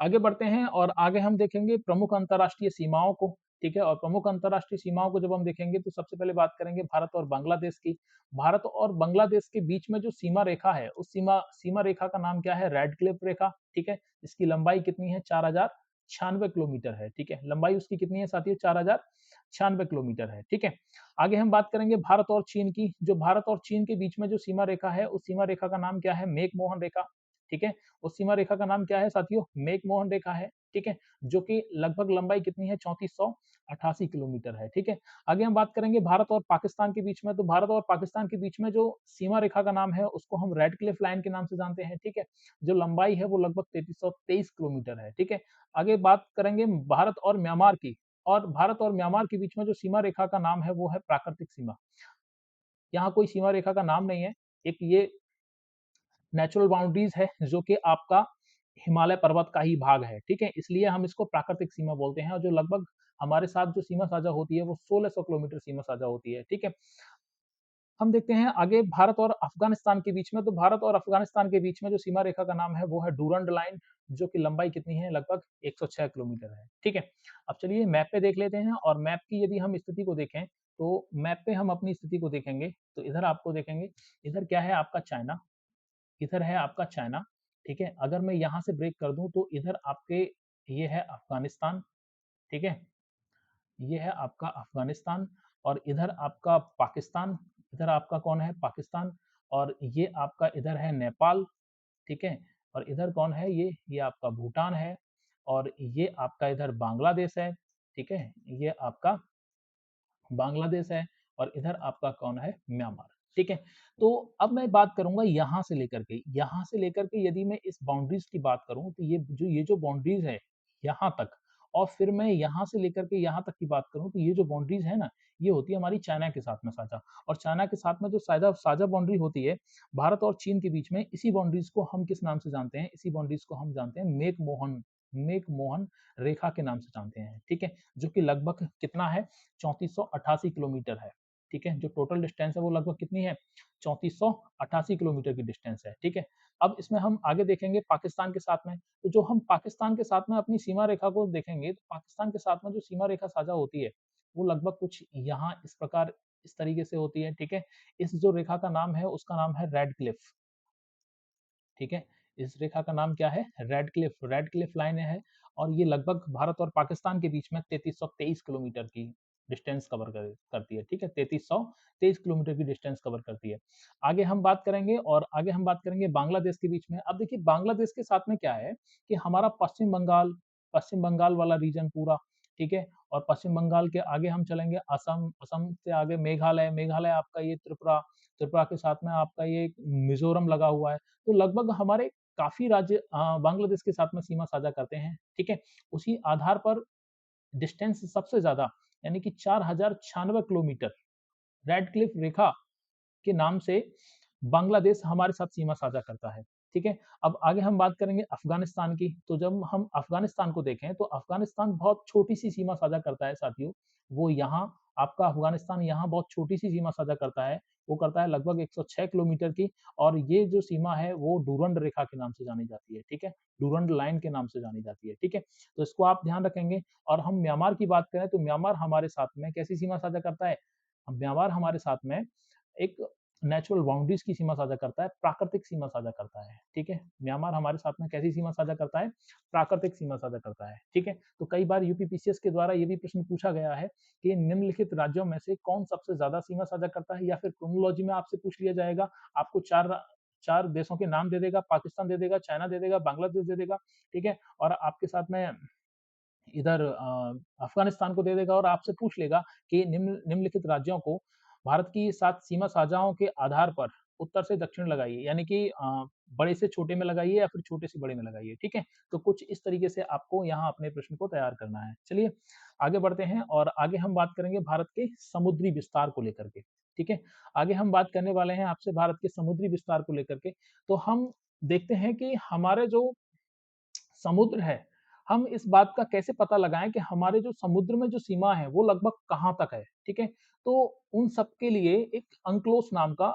आगे बढ़ते हैं और आगे हम देखेंगे प्रमुख अंतर्राष्ट्रीय सीमाओं को। ठीक है, और प्रमुख अंतर्राष्ट्रीय सीमाओं को जब हम देखेंगे तो सबसे पहले बात करेंगे भारत और बांग्लादेश की। भारत और बांग्लादेश के बीच में जो सीमा रेखा है, उस सीमा रेखा का नाम क्या है, रेड क्लिफ रेखा। ठीक है, इसकी लंबाई कितनी है, 4096 किलोमीटर है। ठीक है, लंबाई उसकी कितनी है साथियों, 4096 किलोमीटर है। ठीक है, आगे हम बात करेंगे भारत और चीन की। जो भारत और चीन के बीच में जो सीमा रेखा है, उस सीमा रेखा का नाम क्या है, मेक मोहन रेखा। ठीक है, उस सीमा रेखा का नाम क्या है साथियों, मेक मोहन रेखा है। ठीक है, जो कि लगभग लंबाई कितनी है, 3488 किलोमीटर है। ठीक है, आगे हम बात करेंगे भारत और पाकिस्तान के बीच में। तो भारत और पाकिस्तान के बीच में जो सीमा रेखा का नाम है, उसको हम रेड क्लिफ लाइन के नाम से जानते हैं। ठीक है, जो लंबाई है वो लगभग 3323 किलोमीटर है। ठीक है, आगे बात करेंगे भारत और म्यांमार की। और भारत और म्यांमार के बीच में जो सीमा रेखा का नाम है वो है प्राकृतिक सीमा। यहाँ कोई सीमा रेखा का नाम नहीं है, एक ये नेचुरल बाउंड्रीज है जो कि आपका हिमालय पर्वत का ही भाग है। ठीक है, इसलिए हम इसको प्राकृतिक सीमा बोलते हैं। और जो लगभग हमारे साथ जो सीमा साझा होती है वो 1600 किलोमीटर सीमा साझा होती है। ठीक है, हम देखते हैं आगे भारत और अफगानिस्तान के बीच में। तो भारत और अफगानिस्तान के बीच में जो सीमा रेखा का नाम है वो है डूरंड लाइन, जो कि लंबाई कितनी है, लगभग 106 किलोमीटर है। ठीक है, अब चलिए मैप पे देख लेते हैं। और मैप की यदि हम स्थिति को देखें, तो मैप पे हम अपनी स्थिति को देखेंगे तो इधर आपको देखेंगे, इधर क्या है आपका चाइना, इधर है आपका चाइना। ठीक है, अगर मैं यहाँ से ब्रेक कर दूं तो इधर आपके ये है अफगानिस्तान। ठीक है, ये है आपका अफगानिस्तान और इधर आपका पाकिस्तान। इधर आपका कौन है, पाकिस्तान। और ये आपका इधर है नेपाल। ठीक है, और इधर कौन है, ये आपका भूटान है। और ये आपका इधर बांग्लादेश है। ठीक है, ये आपका बांग्लादेश है। और इधर आपका कौन है, म्यांमार। ठीक है, तो अब मैं बात करूंगा यहाँ से लेकर के यदि मैं इस बाउंड्रीज की बात करूं तो ये जो बाउंड्रीज है यहाँ तक, और फिर मैं यहाँ से लेकर के यहाँ तक की बात करूं तो ये जो बाउंड्रीज है ना, ये होती है हमारी चाइना के साथ में साझा। और चाइना के साथ में जो साझा साझा बाउंड्री होती है भारत और चीन के बीच में, इसी बाउंड्रीज को हम किस नाम से जानते हैं, इसी बाउंड्रीज को हम जानते हैं मेक मोहन रेखा के नाम से जानते हैं। ठीक है, जो कि लगभग कितना है, 3488 किलोमीटर है। ठीक है, जो टोटल डिस्टेंस है वो लगभग कितनी है, 3488 किलोमीटर की डिस्टेंस है। ठीक है, अब इसमें हम आगे देखेंगे पाकिस्तान के साथ में। तो जो हम पाकिस्तान के साथ में अपनी सीमा रेखा को देखेंगे, तो पाकिस्तान के साथ में जो सीमा रेखा साझा होती है वो लगभग कुछ यहाँ इस प्रकार इस तरीके से होती है। ठीक है, इस जो रेखा का नाम है उसका नाम है रेड क्लिफ। ठीक है, इस रेखा का नाम क्या है, रेड क्लिफ लाइन है। और ये लगभग भारत और पाकिस्तान के बीच में 3323 किलोमीटर की डिस्टेंस करती है। ठीक है, 3323 किलोमीटर की डिस्टेंस कवर करती है। आगे हम बात करेंगे और आगे हम बात करेंगे बांग्लादेश के बीच में। अब देखिए बांग्लादेश के साथ में क्या है कि हमारा पश्चिम बंगाल वाला रीजन पूरा। ठीक है, और पश्चिम बंगाल के आगे हम चलेंगे असम, असम से आगे मेघालय आपका ये त्रिपुरा के साथ में आपका ये मिजोरम लगा हुआ है। तो लगभग हमारे काफी राज्य बांग्लादेश के साथ में सीमा साझा करते हैं। ठीक है, उसी आधार पर डिस्टेंस सबसे ज्यादा यानी कि 4096 किलोमीटर रेड क्लिफ रेखा के नाम से बांग्लादेश हमारे साथ सीमा साझा करता है। ठीक है, अब आगे हम बात करेंगे अफगानिस्तान की। तो जब हम अफगानिस्तान को देखें तो अफगानिस्तान बहुत छोटी सी सीमा साझा करता है साथियों। वो यहाँ आपका अफगानिस्तान यहाँ बहुत छोटी सी सीमा साझा करता है। वो करता है लगभग 106 किलोमीटर की। और ये जो सीमा है वो डूरंड रेखा के नाम से जानी जाती है। ठीक है, डूरंड लाइन के नाम से जानी जाती है। ठीक है, तो इसको आप ध्यान रखेंगे। और हम म्यांमार की बात करें तो म्यांमार हमारे साथ में कैसी सीमा साझा करता है, म्यांमार हमारे साथ में एक नेचुरल बाउंड्रीज की सीमा साझा करता है, प्राकृतिक सीमा साझा करता है। ठीक है, म्यांमार हमारे साथ में कैसी सीमा साझा करता है, प्राकृतिक सीमा साझा करता है। ठीक है, तो कई बार यूपीपीसीएस के द्वारा ये भी प्रश्न पूछा गया है कि निम्नलिखित राज्यों में से कौन सबसे ज्यादा सीमा साझा करता है, या फिर क्रोनोलॉजी में आपसे पूछ लिया जाएगा। आपको चार देशों के नाम दे देगा, पाकिस्तान दे देगा, चाइना दे देगा, बांग्लादेश दे देगा। ठीक है, और आपके साथ में इधर अफगानिस्तान को दे देगा और आपसे पूछ लेगा कि निम्नलिखित राज्यों को भारत की 7 सीमा साझाओं के आधार पर उत्तर से दक्षिण लगाइए, यानी कि बड़े से छोटे में लगाइए या फिर छोटे से बड़े में लगाइए, ठीक है? तो कुछ इस तरीके से आपको यहाँ अपने प्रश्न को तैयार करना है। चलिए आगे बढ़ते हैं और आगे हम बात करेंगे भारत के समुद्री विस्तार को लेकर के, ठीक है? आगे हम बात करने वाले हैं आपसे भारत के समुद्री विस्तार को लेकर के। तो हम देखते हैं कि हमारे जो समुद्र है, हम इस बात का कैसे पता लगाएँ कि हमारे जो समुद्र में जो सीमा है, वो लगभग कहाँ तक है, ठीक है? तो उन सब के लिए एक अंक्लोस नाम का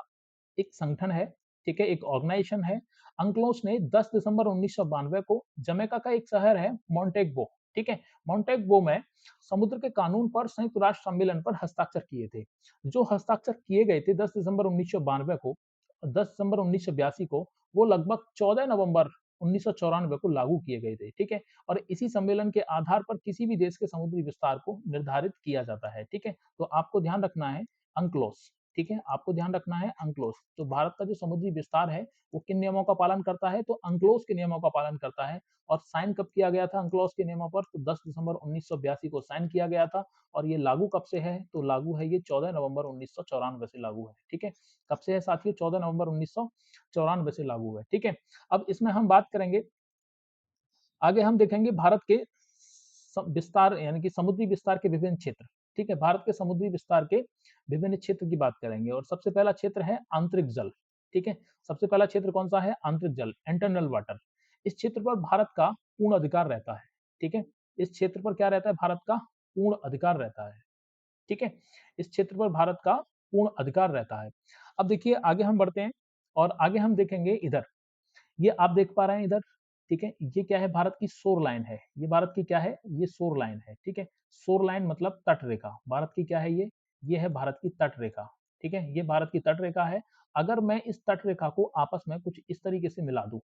एक संगठन है, ठीक है? एक ऑर्गनाइज़ेशन है। अंक्लोस ने 10 दिसंबर 1992 को जमैका का एक शहर है मोंटेगो, ठीक है? मोंटेगो में समुद्र के कानून पर संयुक्त राष्ट्र सम्मेलन पर हस्ताक्षर किए थे। जो हस्ताक्षर किए गए थे 10 दिसंबर 1992 को, 10 दिसंबर 1982 को, वो लगभग 14 नवंबर 1994 को लागू किए गए थे, ठीक है? और इसी सम्मेलन के आधार पर किसी भी देश के समुद्री विस्तार को निर्धारित किया जाता है, ठीक है? तो आपको ध्यान रखना है अंक्लोस, ठीक है? आपको ध्यान रखना है अंक्लोस। तो भारत का जो समुद्री विस्तार है, वो किन नियमों का पालन करता है? तो अंक्लोस के नियमों का पालन करता है। और साइन कब किया गया था अंक्लोस के नियमों पर? तो 10 दिसंबर 1982 को साइन किया गया था और ये लागू कब से है? तो लागू है ये 14 नवंबर 1994 से लागू है, ठीक है? कब से है साथियों? 14 नवंबर 1994 से लागू है, ठीक है? अब इसमें हम बात करेंगे, आगे हम देखेंगे भारत के विस्तार यानी कि समुद्री विस्तार के विभिन्न क्षेत्र, ठीक है? भारत के समुद्री विस्तार के विभिन्न क्षेत्र की बात करेंगे और सबसे पहला क्षेत्र है आंतरिक जल, ठीक है? सबसे पहला क्षेत्र कौन सा है? आंतरिक जल, इंटरनल वाटर। इस क्षेत्र पर भारत का पूर्ण अधिकार रहता है, ठीक है? इस क्षेत्र पर क्या रहता है? भारत का पूर्ण अधिकार रहता है, ठीक है? इस क्षेत्र पर भारत का पूर्ण अधिकार रहता है। अब देखिए आगे हम बढ़ते हैं और आगे हम देखेंगे इधर, ये आप देख पा रहे हैं इधर, ठीक है? ये क्या है? भारत की शोर लाइन है। ये भारत की क्या है? ये शोर लाइन है, ठीक है? शोर लाइन मतलब तट रेखा। भारत की क्या है ये? ये है भारत की तट रेखा, ठीक है? ये भारत की तट रेखा है। अगर मैं इस तट रेखा को आपस में कुछ इस तरीके से मिला दूँ,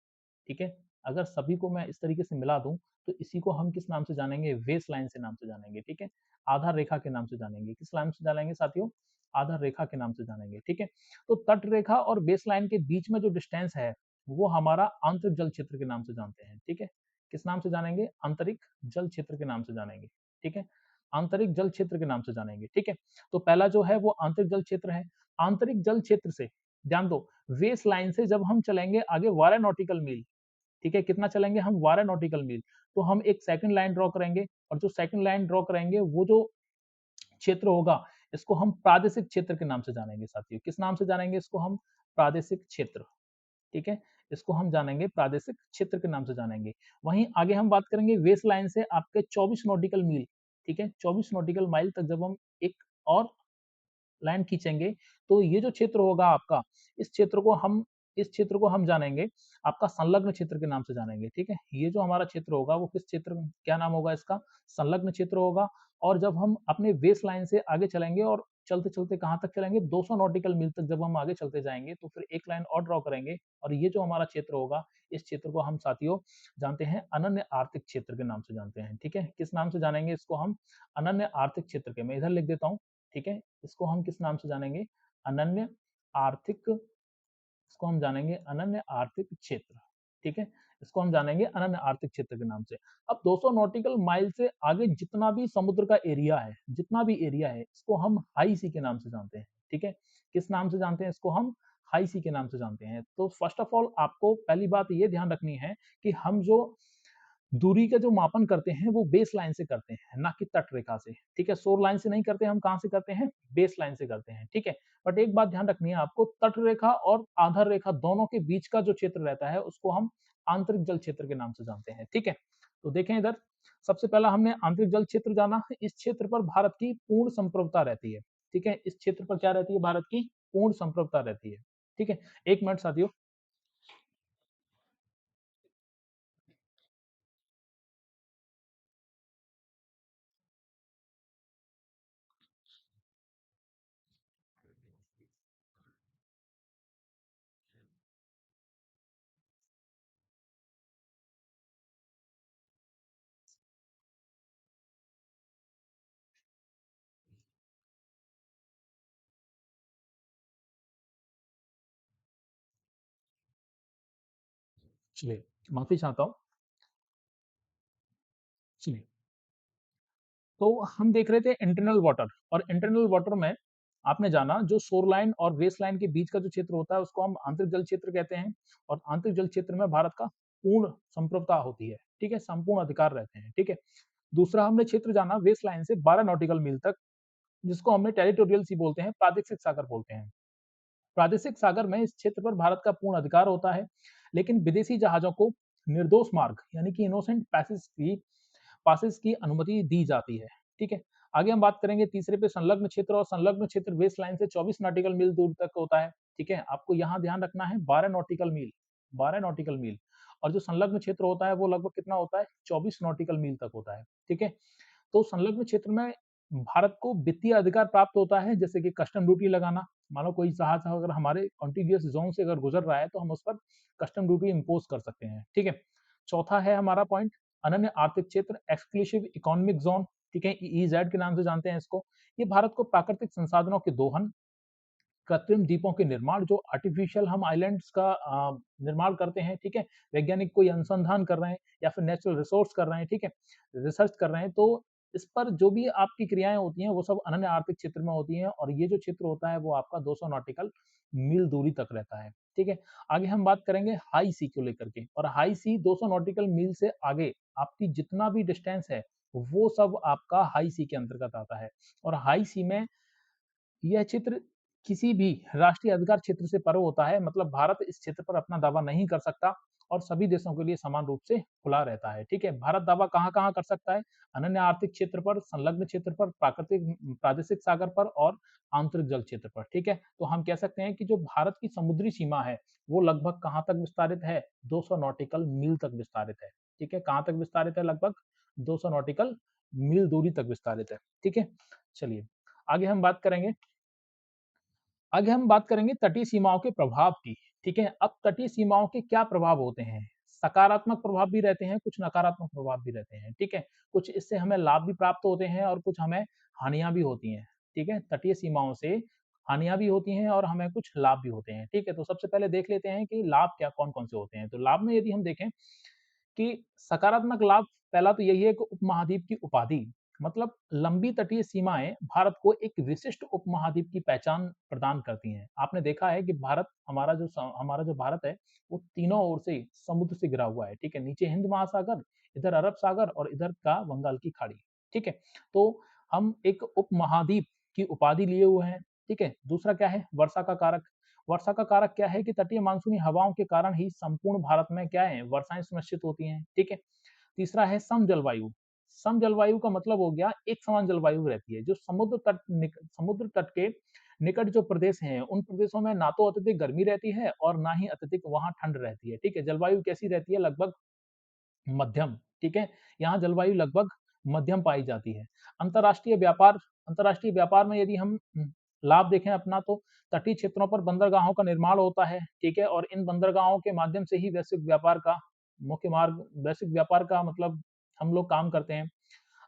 ठीक है? अगर सभी को मैं इस तरीके से मिला दूँ, तो इसी को हम किस नाम से जानेंगे? बेस लाइन से नाम से जानेंगे, ठीक है? आधार रेखा के नाम से जानेंगे। किस नाम से जानेंगे साथियों? आधार रेखा के नाम से जानेंगे, ठीक है? तो तट रेखा और बेस लाइन के बीच में जो डिस्टेंस है, वो हमारा आंतरिक जल क्षेत्र के नाम से जानते हैं, ठीक है? किस नाम से जानेंगे? आंतरिक जल क्षेत्र के नाम से जानेंगे, ठीक है? आंतरिक जल क्षेत्र के नाम से जानेंगे, ठीक है? तो पहला जो है वो आंतरिक जल क्षेत्र है। आंतरिक जल क्षेत्र से ध्यान दो, बेस लाइन से जब हम चलेंगे आगे 12 नॉटिकल मील, ठीक है? कितना चलेंगे हम? 12 नॉटिकल मील। तो हम एक सेकंड लाइन ड्रॉ करेंगे और जो सेकंड लाइन ड्रॉ करेंगे वो जो क्षेत्र होगा, इसको हम प्रादेशिक क्षेत्र के नाम से जानेंगे साथियों। किस नाम से जानेंगे इसको हम? प्रादेशिक क्षेत्र, ठीक है? इसको हम जानेंगे प्रादेशिक क्षेत्र के नाम से जानेंगे। वहीं आगे हम बात करेंगे वेस्ट लाइन से आपके 24 नॉटिकल मील, ठीक है? 24 नॉटिकल माइल तक जब हम एक और लाइन खींचेंगे, तो ये जो क्षेत्र होगा आपका, इस क्षेत्र को हम इस क्षेत्र को हम जानेंगे आपका संलग्न क्षेत्र के नाम से जानेंगे, ठीक है? ये जो हमारा क्षेत्र होगा वो किस क्षेत्र क्या नाम होगा इसका? संलग्न क्षेत्र होगा। और जब हम अपने बेस लाइन से आगे चलेंगे और चलते-चलते कहाँ तक चलेंगे? 200 नॉटिकल मील तक जब हम आगे चलते जाएँगे, तो फिर एक लाइन और ड्रॉ करेंगे और ये जो हमारा क्षेत्र होगा, इस क्षेत्र को हम साथियों जानते हैं अनन्य आर्थिक क्षेत्र के नाम से जानते हैं, ठीक है? किस नाम से जानेंगे इसको हम? अनन्य आर्थिक क्षेत्र के, मैं इधर लिख देता हूँ, ठीक है? इसको हम किस नाम से जानेंगे? अनन्य आर्थिक, इसको हम जानेंगे अनन्य आर्थिक क्षेत्र, ठीक है? इसको हम जानेंगे अनन्य आर्थिक क्षेत्र के नाम से। अब 200 नॉटिकल माइल से आगे जितना भी समुद्र का एरिया है, जितना भी एरिया है, इसको हम हाई सी के नाम से जानते हैं, ठीक है? किस नाम से जानते हैं इसको हम? हाई सी के नाम से जानते हैं। तो फर्स्ट ऑफ ऑल आपको पहली बात ये ध्यान रखनी है कि हम जो दूरी का जो मापन करते हैं वो बेस लाइन से करते हैं, ना कि तट रेखा से, ठीक है? शोर लाइन से नहीं करते, हम कहाँ से करते हैं? बेस लाइन से करते हैं, ठीक है? बट एक बात ध्यान रखनी है आपको, तट रेखा और आधार रेखा दोनों के बीच का जो क्षेत्र रहता है उसको हम आंतरिक जल क्षेत्र के नाम से जानते हैं, ठीक है? तो देखें इधर, सबसे पहला हमने आंतरिक जल क्षेत्र जाना। इस क्षेत्र पर भारत की पूर्ण संप्रभुता रहती है, ठीक है? इस क्षेत्र पर क्या रहती है? भारत की पूर्ण संप्रभुता रहती है, ठीक है? 1 मिनट साथियों। चलिए, माफी चाहता हूँ। चलिए। तो हम देख रहे थे इंटरनल वाटर, और इंटरनल वाटर में आपने जाना जो शोर लाइन और वेस्ट लाइन के बीच का जो क्षेत्र होता है उसको हम आंतरिक जल क्षेत्र कहते हैं, और आंतरिक जल क्षेत्र में भारत का पूर्ण संप्रभुता होती है, ठीक है, संपूर्ण अधिकार रहते हैं, ठीक है। दूसरा हमने क्षेत्र जाना वेस्ट लाइन से 12 नॉटिकल मील तक, जिसको हमने टेरिटोरियल सी बोलते हैं, प्रादेशिक सागर बोलते हैं। प्रादेशिक सागर में इस क्षेत्र पर भारत का पूर्ण अधिकार होता है, लेकिन विदेशी जहाजों को निर्दोष मार्ग यानी कि इनोसेंट पासेस की अनुमति दी जाती है, ठीक है। आगे हम बात करेंगे तीसरे पे संलग्न क्षेत्र, और संलग्न क्षेत्र वेस्ट लाइन से 24 नॉटिकल मील दूर तक होता है, ठीक है। आपको यहाँ ध्यान रखना है 12 नॉटिकल मील, 12 नॉटिकल मील, और जो संलग्न क्षेत्र होता है वो लगभग कितना होता है, 24 नॉटिकल मील तक होता है, ठीक है। तो संलग्न क्षेत्र में भारत को वित्तीय अधिकार प्राप्त होता है, जैसे कि कस्टम ड्यूटी लगाना, मानो कोई जहाज अगर हमारे कॉन्टिग्यूअस जोन से अगर गुजर रहा है तो हम उस पर कस्टम ड्यूटी इम्पोज कर सकते हैं, ठीक है। चौथा है हमारा पॉइंट अनन्य आर्थिक क्षेत्र, एक्सक्लूसिव इकोनॉमिक जोन, ठीक है, ईईजेड के नाम से जानते हैं इसको। ये भारत को प्राकृतिक संसाधनों के दोहन, कृत्रिम द्वीपों के निर्माण, जो आर्टिफिशियल हम आइलैंड्स का निर्माण करते हैं, ठीक है, वैज्ञानिक कोई अनुसंधान कर रहे हैं या फिर नेचुरल रिसोर्स कर रहे हैं, ठीक है, रिसर्च कर रहे हैं, तो इस पर जो भी आपकी क्रियाएं होती हैं वो सब अनन्य आर्थिक क्षेत्र में होती हैं, और ये जो क्षेत्र होता है वो आपका 200 नॉटिकल मील दूरी तक रहता है, ठीक है। आगे हम बात करेंगे हाई सी को लेकर के, और हाई सी 200 नॉटिकल मील से आगे आपकी जितना भी डिस्टेंस है वो सब आपका हाई सी के अंतर्गत आता है, और हाई सी में यह क्षेत्र किसी भी राष्ट्रीय अधिकार क्षेत्र से परे होता है, मतलब भारत इस क्षेत्र पर अपना दावा नहीं कर सकता, और सभी देशों के लिए समान रूप से खुला रहता है, ठीक है। भारत दावा कहाँ-कहाँ कर सकता है, अनन्य आर्थिक क्षेत्र पर, संलग्न क्षेत्र पर, प्रादेशिक सागर पर और आंतरिक जल क्षेत्र पर, ठीक है। तो हम कह सकते हैं कि जो भारत की समुद्री सीमा है वो लगभग कहाँ तक विस्तारित है, 200 नॉटिकल मील तक विस्तारित है, ठीक है। कहाँ तक विस्तारित है, लगभग 200 नॉटिकल मील दूरी तक विस्तारित है, ठीक है। चलिए आगे हम बात करेंगे, आगे हम बात करेंगे तटीय सीमाओं के प्रभाव की, ठीक है। अब तटीय सीमाओं के क्या प्रभाव होते हैं, सकारात्मक प्रभाव भी रहते हैं, कुछ नकारात्मक प्रभाव भी रहते हैं, ठीक है। कुछ इससे हमें लाभ भी प्राप्त होते हैं और कुछ हमें हानियां भी होती हैं, ठीक है। तटीय सीमाओं से हानियां भी होती हैं और हमें कुछ लाभ भी होते हैं, ठीक है। तो सबसे पहले देख लेते हैं कि लाभ क्या कौन कौन से होते हैं। तो लाभ में यदि हम देखें कि सकारात्मक लाभ, पहला तो यही है कि उपमहाद्वीप की उपाधि, मतलब लंबी तटीय सीमाएं भारत को एक विशिष्ट उपमहाद्वीप की पहचान प्रदान करती हैं। आपने देखा है कि भारत, हमारा जो भारत है वो तीनों ओर से समुद्र से घिरा हुआ है, ठीक है। नीचे हिंद महासागर, इधर अरब सागर और इधर का बंगाल की खाड़ी, ठीक है। तो हम एक उपमहाद्वीप की उपाधि लिए हुए हैं, ठीक है। दूसरा क्या है, वर्षा का कारक। वर्षा का कारक क्या है कि तटीय मानसूनी हवाओं के कारण ही संपूर्ण भारत में क्या है, वर्षाएं सुनिश्चित होती हैं, ठीक है। तीसरा है सम जलवायु। सम जलवायु का मतलब हो गया एक समान जलवायु रहती है, जो समुद्र तट के निकट जो प्रदेश हैं उन प्रदेशों में ना तो अत्यधिक गर्मी रहती है और ना ही अत्यधिक वहां ठंड रहती है, ठीक है। जलवायु कैसी रहती है, लगभग मध्यम, ठीक है। यहाँ जलवायु लगभग मध्यम पाई जाती है। अंतर्राष्ट्रीय व्यापार, अंतर्राष्ट्रीय व्यापार में यदि हम लाभ देखें अपना, तो तटीय क्षेत्रों पर बंदरगाहों का निर्माण होता है, ठीक है, और इन बंदरगाहों के माध्यम से ही वैश्विक व्यापार का मुख्य मार्ग, वैश्विक व्यापार का मतलब हम लोग काम करते हैं।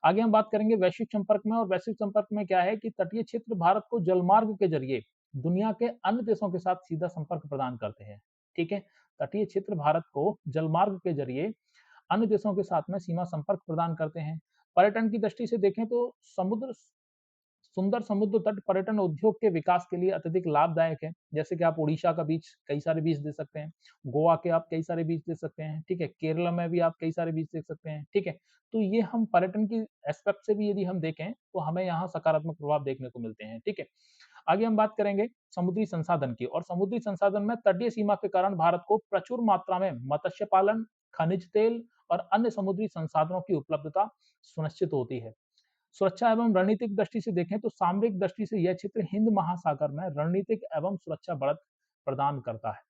आगे हम बात करेंगे वैश्विक संपर्क में, और वैश्विक संपर्क में क्या है कि तटीय क्षेत्र भारत को जलमार्ग के जरिए दुनिया के अन्य देशों के साथ सीधा संपर्क प्रदान करते हैं, ठीक है। तटीय क्षेत्र भारत को जलमार्ग के जरिए अन्य देशों के साथ में सीमा संपर्क प्रदान करते हैं। पर्यटन की दृष्टि से देखें तो सुंदर समुद्र तट पर्यटन उद्योग के विकास के लिए अत्यधिक लाभदायक है। जैसे कि आप उड़ीसा का बीच कई सारे बीच दे सकते हैं, गोवा के आप कई सारे बीच दे सकते हैं, ठीक है, केरला में भी आप कई सारे बीच देख सकते हैं, ठीक है। तो ये हम पर्यटन की एस्पेक्ट से भी यदि हम देखें तो हमें यहाँ सकारात्मक प्रभाव देखने को मिलते हैं, ठीक है। आगे हम बात करेंगे समुद्री संसाधन की, और समुद्री संसाधन में तटीय सीमा के कारण भारत को प्रचुर मात्रा में मत्स्य पालन, खनिज तेल और अन्य समुद्री संसाधनों की उपलब्धता सुनिश्चित होती है। सुरक्षा एवं रणनीतिक दृष्टि से देखें तो सामरिक दृष्टि से यह क्षेत्र हिंद महासागर में रणनीतिक एवं सुरक्षा बढ़त प्रदान करता है।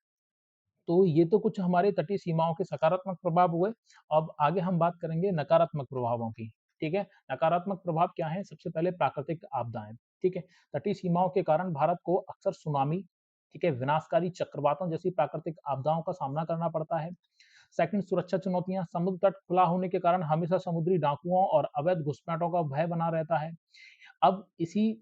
तो ये तो कुछ हमारे तटीय सीमाओं के सकारात्मक प्रभाव हुए। अब आगे हम बात करेंगे नकारात्मक प्रभावों की, ठीक है। नकारात्मक प्रभाव क्या है, सबसे पहले प्राकृतिक आपदाएं, ठीक है। तटीय सीमाओं के कारण भारत को अक्सर सुनामी, ठीक है, विनाशकारी चक्रवातों जैसी प्राकृतिक आपदाओं का सामना करना पड़ता है। सेकंड, सुरक्षा चुनौतियां, समुद्र तट खुला होने के कारण हमेशा समुद्री डाकुओं और अवैध घुसपैठों का भय बना रहता है। अब इन्हीं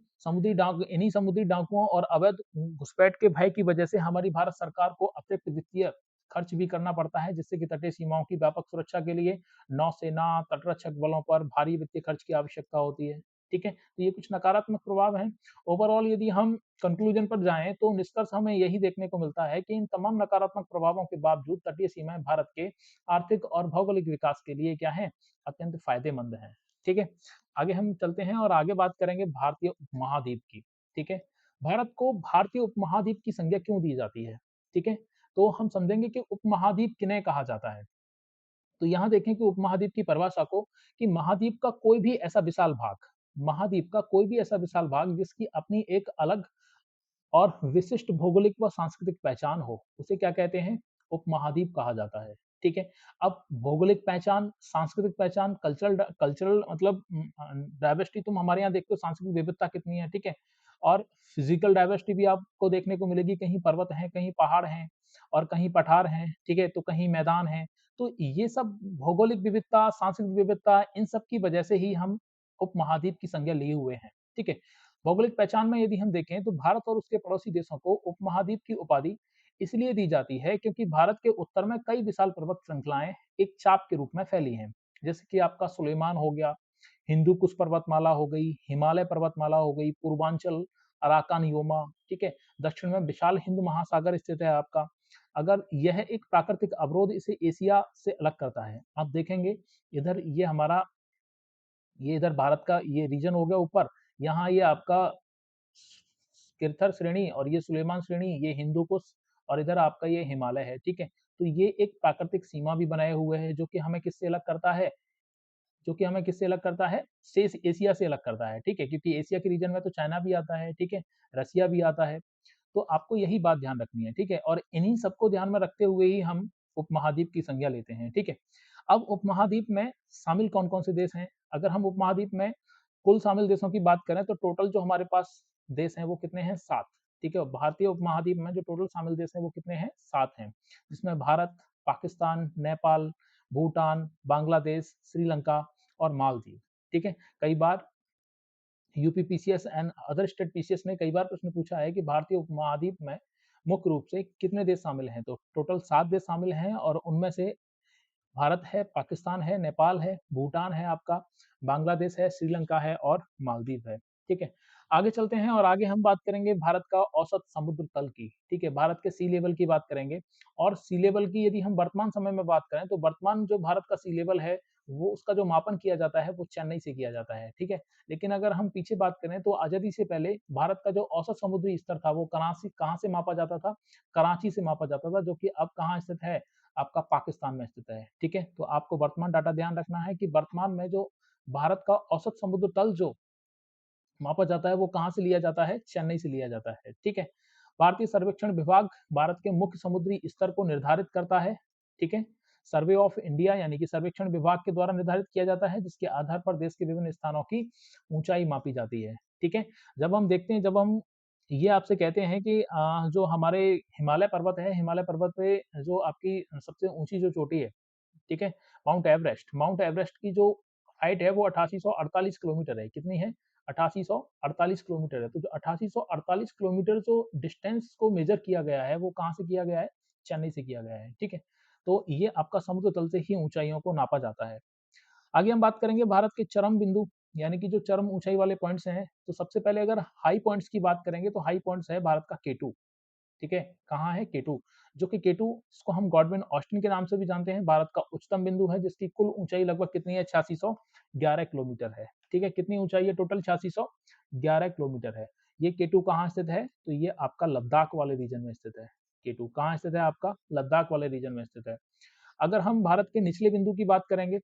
समुद्री डाकुओं और अवैध घुसपैठ के भय की वजह से हमारी भारत सरकार को अतिरिक्त वित्तीय खर्च भी करना पड़ता है, जिससे कि तटीय सीमाओं की व्यापक सुरक्षा के लिए नौसेना, तटरक्षक बलों पर भारी वित्तीय खर्च की आवश्यकता होती है। ठीक है, तो ये कुछ नकारात्मक प्रभाव हैं। ओवरऑल यदि हम कंक्लूजन पर जाएं तो निष्कर्ष हमें यही देखने को मिलता है कि इन तमाम नकारात्मक प्रभावों के बावजूद तटीय सीमाएं भारत के आर्थिक और भौगोलिक विकास के लिए क्या है, अत्यंत फायदेमंद है। ठीक है, आगे हम चलते हैं और आगे बात करेंगे भारतीय उपमहाद्वीप की। ठीक है, भारत को भारतीय उपमहाद्वीप की संज्ञा क्यों दी जाती है? ठीक है, तो हम समझेंगे कि उपमहाद्वीप किन्हें कहा जाता है। तो यहाँ देखें कि उपमहाद्वीप की परिभाषा को, कि महाद्वीप का कोई भी ऐसा विशाल भाग, महाद्वीप का कोई भी ऐसा विशाल भाग जिसकी अपनी एक अलग और विशिष्ट भौगोलिक व सांस्कृतिक पहचान हो, उसे क्या कहते हैं? उपमहाद्वीप कहा जाता है। ठीक है, अब भौगोलिक पहचान, सांस्कृतिक पहचान, कल्चरल मतलब डाइवर्सिटी, तुम हमारे यहाँ देखते हो सांस्कृतिक विविधता कितनी है। ठीक है, और फिजिकल डाइवर्सिटी भी आपको देखने को मिलेगी, कहीं पर्वत हैं, कहीं पहाड़ हैं और कहीं पठार हैं। ठीक है, तो कहीं मैदान है। तो ये सब भौगोलिक विविधता, सांस्कृतिक विविधता, इन सब की वजह से ही हम उपमहाद्वीप की संज्ञा लिए हुए हैं। ठीक है, भौगोलिक पहचान में यदि हम देखें तो भारत और उसके पड़ोसी देशों को उपमहाद्वीप की उपाधि इसलिए दी जाती है क्योंकि भारत के उत्तर में कई विशाल पर्वत श्रृंखलाएं एक चाप के रूप में फैली हैं। जैसे कि आपका सुलेमान हो गया, हिंदू कुश पर्वतमाला हो गई, हिमालय पर्वतमाला हो गई, पूर्वांचल अराकान योमा। ठीक है, दक्षिण में विशाल हिंद महासागर स्थित है आपका। अगर यह एक प्राकृतिक अवरोध इसे एशिया से अलग करता है। आप देखेंगे इधर ये हमारा, ये इधर भारत का ये रीजन हो गया ऊपर, यहाँ ये आपका किरथर श्रेणी और ये सुलेमान श्रेणी, ये हिंदू कुश और इधर आपका ये हिमालय है। ठीक है, तो ये एक प्राकृतिक सीमा भी बनाए हुए है, जो कि हमें किससे अलग करता है, जो कि हमें किससे अलग करता है, शेष एशिया से अलग करता है। ठीक है, क्योंकि एशिया के रीजन में तो चाइना भी आता है। ठीक है, रसिया भी आता है। तो आपको यही बात ध्यान रखनी है। ठीक है, और इन्हीं सबको ध्यान में रखते हुए ही हम उपमहाद्वीप की संज्ञा लेते हैं। ठीक है, अब उपमहाद्वीप में शामिल कौन कौन से देश हैं? अगर हम उपमहाद्वीप में कुल शामिल देशों की बात करें तो टोटल जो हमारे पास देश हैं वो कितने हैं? 7। ठीक है, भारतीय उपमहाद्वीप में जो टोटल शामिल देश हैं वो कितने हैं? 7 हैं, जिसमें भारत, पाकिस्तान, नेपाल, भूटान, बांग्लादेश, श्रीलंका और मालदीव। ठीक है, कई बार UPPCS and other state PCS ने कई बार प्रश्न पूछा है कि भारतीय उपमहाद्वीप में मुख्य रूप से कितने देश शामिल हैं? तो टोटल 7 देश शामिल हैं और उनमें से भारत है, पाकिस्तान है, नेपाल है, भूटान है आपका, बांग्लादेश है, श्रीलंका है और मालदीव है। ठीक है, आगे चलते हैं और आगे हम बात करेंगे भारत का औसत समुद्र तल की। ठीक है, भारत के सी लेवल की बात करेंगे। और सी लेवल की यदि हम वर्तमान समय में बात करें तो वर्तमान जो भारत का सी लेवल है, वो उसका जो मापन किया जाता है वो चेन्नई से किया जाता है। ठीक है, लेकिन अगर हम पीछे बात करें तो आजादी से पहले भारत का जो औसत समुद्री स्तर था वो कराची, कहाँ से मापा जाता था? कराची से मापा जाता था, जो कि अब कहाँ स्थित है? आपका पाकिस्तान में स्थित है। ठीक है, तो आपको वर्तमान डाटा ध्यान रखना है कि वर्तमान में जो भारत का औसत समुद्र तल जो मापा जाता है वो कहाँ से लिया जाता है? चेन्नई से लिया जाता है। ठीक है, भारतीय सर्वेक्षण विभाग भारत के मुख्य समुद्री स्तर को निर्धारित करता है। ठीक है, सर्वे ऑफ इंडिया यानी कि सर्वेक्षण विभाग के द्वारा निर्धारित किया जाता है, जिसके आधार पर देश के विभिन्न स्थानों की ऊंचाई मापी जाती है। ठीक है, जब हम देखते हैं, जब हम ये आपसे कहते हैं कि जो हमारे हिमालय पर्वत है, हिमालय पर्वत पे जो आपकी सबसे ऊंची जो चोटी है, ठीक है, माउंट एवरेस्ट, माउंट एवरेस्ट की जो हाइट है वो 8848 किलोमीटर है। कितनी है? 8848 किलोमीटर है। तो जो 8848 किलोमीटर जो डिस्टेंस को मेजर किया गया है वो कहाँ से किया गया है? चेन्नई से किया गया है। ठीक है, तो ये आपका समुद्र तल से ही ऊंचाइयों को नापा जाता है। आगे हम बात करेंगे भारत के चरम बिंदु, यानी कि जो चरम ऊंचाई वाले पॉइंट्स हैं। तो सबसे पहले अगर हाई पॉइंट्स की बात करेंगे तो हाई पॉइंट्स है भारत का केटू। ठीक है, कहाँ है? केटू, जो कि केटू, इसको हम गॉडविन ऑस्टिन के नाम से भी जानते हैं, भारत का उच्चतम बिंदु है, जिसकी कुल ऊंचाई लगभग कितनी है? 8611 किलोमीटर है। ठीक है, कितनी ऊंचाई है टोटल? 8611 किलोमीटर है। ये केटू कहाँ स्थित है? तो ये आपका लद्दाख वाले रीजन में स्थित है। केटू कहाँ स्थित है? आपका लद्दाख वाले रीजन में स्थित है। अगर हम भारत के निचले बिंदु की बात करेंगे,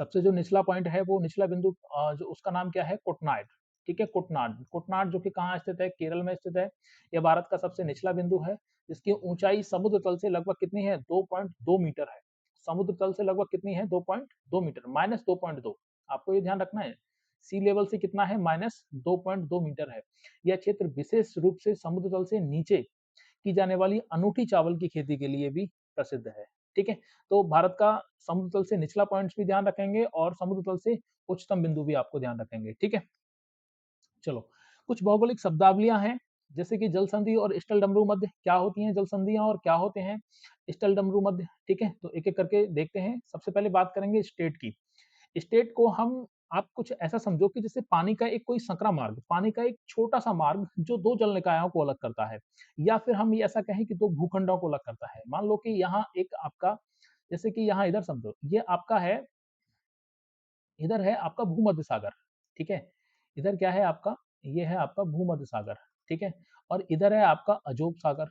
सबसे जो निचला पॉइंट है वो निचला बिंदु, जो उसका नाम क्या है? कुटनाड। ठीक है, कुटनाड, कुटनाड जो कि कहाँ स्थित है? केरल में स्थित है। यह भारत का सबसे निचला बिंदु है, जिसकी ऊंचाई समुद्र तल से लगभग कितनी है? 2.2 मीटर है। समुद्र तल से लगभग कितनी है? 2.2 मीटर, माइनस 2.2। आपको ये ध्यान रखना है, सी लेवल से कितना है? माइनस 2.2 मीटर है। यह क्षेत्र विशेष रूप से समुद्र तल से नीचे की जाने वाली अनूठी चावल की खेती के लिए भी प्रसिद्ध है। ठीक है, तो भारत का समुद्र तल से निचला पॉइंट्स भी ध्यान रखेंगे और समुद्र तल से उच्चतम बिंदु भी आपको ध्यान रखेंगे। ठीक है, चलो कुछ भौगोलिक शब्दावलियां हैं जैसे कि जल संधि और स्टल डमरू मध्य, क्या होती हैं जल संधियां और क्या होते हैं स्टल डमरू मध्य। ठीक है, तो एक एक करके देखते हैं। सबसे पहले बात करेंगे स्टेट की। स्टेट को हम, आप कुछ ऐसा समझो कि जैसे पानी का एक कोई संकरा मार्ग, पानी का एक छोटा सा मार्ग जो दो जल निकायों को अलग करता है, या फिर हम ये ऐसा कहें कि दो भूखंडों को अलग करता है। मान लो कि यहाँ एक आपका, जैसे कि यहाँ इधर समझो, ये आपका है, इधर है आपका भूमध्य सागर। ठीक है, इधर क्या है आपका, ये है आपका भूमध्य सागर। ठीक है, और इधर है आपका अजोब सागर।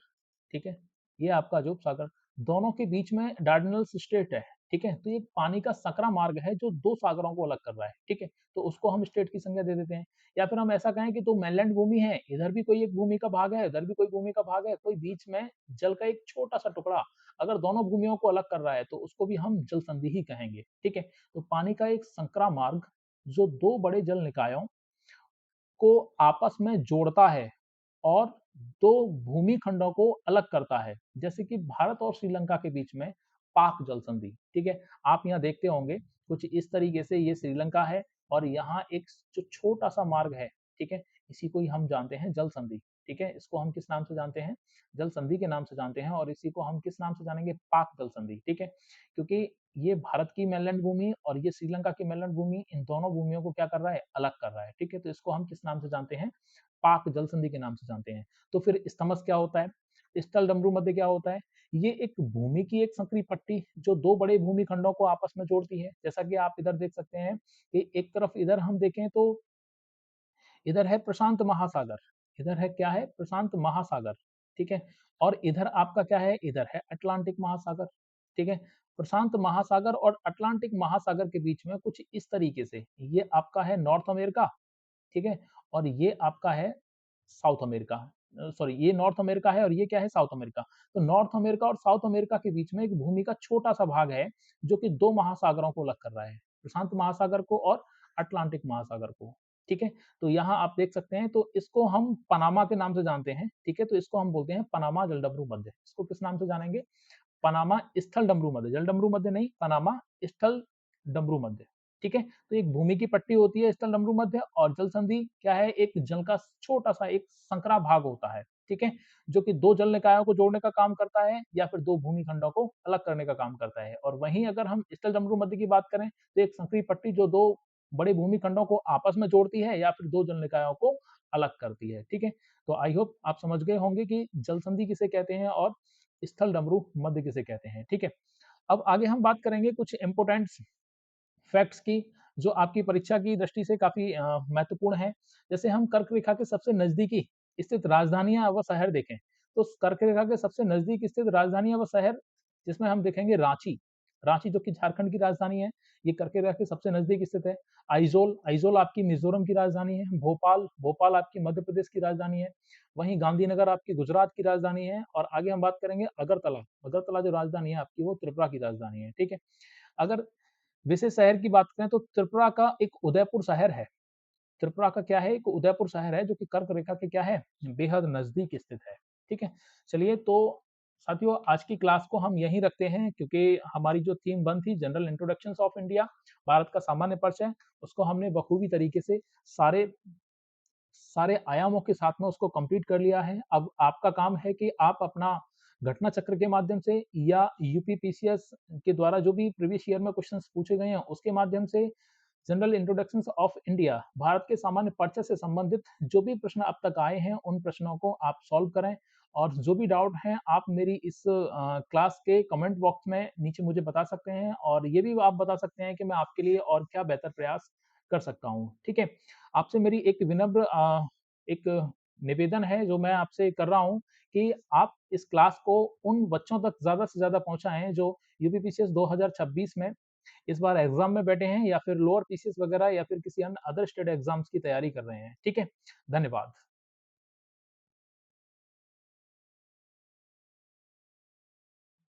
ठीक है, ये आपका अजोब सागर, दोनों के बीच में डार्डनल स्ट्रेट है। ठीक है, तो ये पानी का सकरा मार्ग है जो दो सागरों को अलग कर रहा है। ठीक है, तो उसको हम स्टेट की संज्ञा दे देते हैं। या फिर हम ऐसा कहें कि तो मेनलैंड भूमि है, इधर भी कोई एक भूमि का भाग है, इधर भी कोई भूमि का भाग है, कोई बीच में जल का एक छोटा सा टुकड़ा अगर दोनों भूमियों को अलग कर रहा है तो उसको भी हम जल संधि ही कहेंगे। ठीक है, तो पानी का एक संकरा मार्ग जो दो बड़े जल निकायों को आपस में जोड़ता है और दो भूमि खंडों को अलग करता है, जैसे कि भारत और श्रीलंका के बीच में पाक जल संधि। ठीक है, आप यहाँ देखते होंगे कुछ इस तरीके से, ये श्रीलंका है और यहाँ एक जो छोटा सा मार्ग है। ठीक है, इसी को ही हम जानते हैं जल संधि। ठीक है, इसको हम किस नाम से जानते हैं, जल संधि के नाम से जानते हैं, और इसी को हम किस नाम से जानेंगे, पाक जल संधि। ठीक है, क्योंकि ये भारत की मेनलैंड भूमि और ये श्रीलंका की मेनलैंड भूमि, इन दोनों भूमियों को क्या कर रहा है, अलग कर रहा है। ठीक है, तो इसको हम किस नाम से जानते हैं, पाक जल संधि के नाम से जानते हैं। तो फिर स्तमस क्या होता है, स्थल डमरू मध्य क्या होता है, ये एक भूमि की एक संकरी पट्टी जो दो बड़े भूमि खंडों को आपस में जोड़ती है। जैसा कि आप इधर देख सकते हैं कि एक तरफ इधर हम देखें तो इधर है प्रशांत महासागर, इधर है क्या है, प्रशांत महासागर। ठीक है, और इधर आपका क्या है, इधर है अटलांटिक महासागर। ठीक है, प्रशांत महासागर और अटलांटिक महासागर के बीच में कुछ इस तरीके से ये आपका है नॉर्थ अमेरिका। ठीक है, और ये आपका है साउथ अमेरिका, सॉरी ये नॉर्थ अमेरिका है और ये क्या है, साउथ अमेरिका। तो नॉर्थ अमेरिका और साउथ अमेरिका के बीच में एक भूमि का छोटा सा भाग है जो कि दो महासागरों को अलग कर रहा है, प्रशांत महासागर को और अटलांटिक महासागर को। ठीक है, तो यहाँ आप देख सकते हैं, तो इसको हम पनामा के नाम से जानते हैं। ठीक है, तो इसको हम बोलते हैं पनामा जलडमरू मध्य। इसको किस नाम से जानेंगे, पनामा स्थल डमरू मध्य, जल डमरू मध्य नहीं, पनामा स्थल डमरू मध्य। ठीक है, तो एक भूमि की पट्टी होती है स्थल डमरू मध्य, और जल संधि क्या है, एक जल का छोटा सा एक संकरा भाग होता है। ठीक है, जो कि दो जल निकायों को जोड़ने का काम करता है या फिर दो भूमि खंडों को अलग करने का काम करता है। और वहीं अगर हम स्थल डमरू मध्य की बात करें तो एक संकरी पट्टी जो दो बड़े भूमि खंडों को आपस में जोड़ती है या फिर दो जल निकायों को अलग करती है। ठीक है, तो आई होप आप समझ गए होंगे कि जल संधि किसे कहते हैं और स्थल डमरू मध्य किसे कहते हैं। ठीक है, अब आगे हम बात करेंगे कुछ इंपोर्टेंट फैक्ट्स की जो आपकी परीक्षा की दृष्टि से काफी महत्वपूर्ण है। जैसे हम कर्क रेखा के सबसे नजदीकी स्थित राजधानियां व शहर देखें तो कर्क रेखा के सबसे नजदीक स्थित राजधानियां व शहर जिसमें हम देखेंगे रांची, रांची जो कि झारखंड की राजधानी है, ये कर्क रेखा के सबसे नजदीक स्थित है। आइजोल, आइजोल आपकी मिजोरम की राजधानी है। भोपाल, भोपाल आपकी मध्य प्रदेश की राजधानी है। वहीं गांधीनगर आपकी गुजरात की राजधानी है। और आगे हम बात करेंगे अगरतला, अगरतला जो राजधानी है आपकी वो त्रिपुरा की राजधानी है। ठीक है, अगर विशेष शहर की बात करें तो त्रिपुरा का एक उदयपुर शहर है। त्रिपुरा का क्या है, एक उदयपुर शहर है जो कि कर्क रेखा के क्या है, बेहद नजदीक स्थित है। ठीक है, चलिए तो साथियों आज की क्लास को हम यहीं रखते हैं, क्योंकि हमारी जो थीम बन थी general introduction of India, Bharat का सामान्य परिचय, उसको हमने बखूबी तरीके से सारे सारे आयामों के साथ में उसको कंप्लीट कर लिया है। अब आपका काम है कि आप अपना घटना चक्र के माध्यम से या यूपीपीसीएस के द्वारा जो भी प्रीवियस ईयर में क्वेश्चंस पूछे गए हैं उसके माध्यम से general introduction of India, Bharat के सामान्य परिचय से संबंधित जो भी प्रश्न अब तक आए हैं उन प्रश्नों को आप सॉल्व करें। और जो भी डाउट हैं आप मेरी इस क्लास के कमेंट बॉक्स में नीचे मुझे बता सकते हैं, और ये भी आप बता सकते हैं कि मैं आपके लिए और क्या बेहतर प्रयास कर सकता हूँ। ठीक है, आपसे मेरी एक विनम्र एक निवेदन है जो मैं आपसे कर रहा हूँ कि आप इस क्लास को उन बच्चों तक ज़्यादा से ज़्यादा पहुँचाएँ जो यूपीपीसीएस 2026 में इस बार एग्जाम में बैठे हैं या फिर लोअर पीसीएस वगैरह या फिर किसी अन्य अदर स्टेट एग्जाम्स की तैयारी कर रहे हैं। ठीक है, धन्यवाद।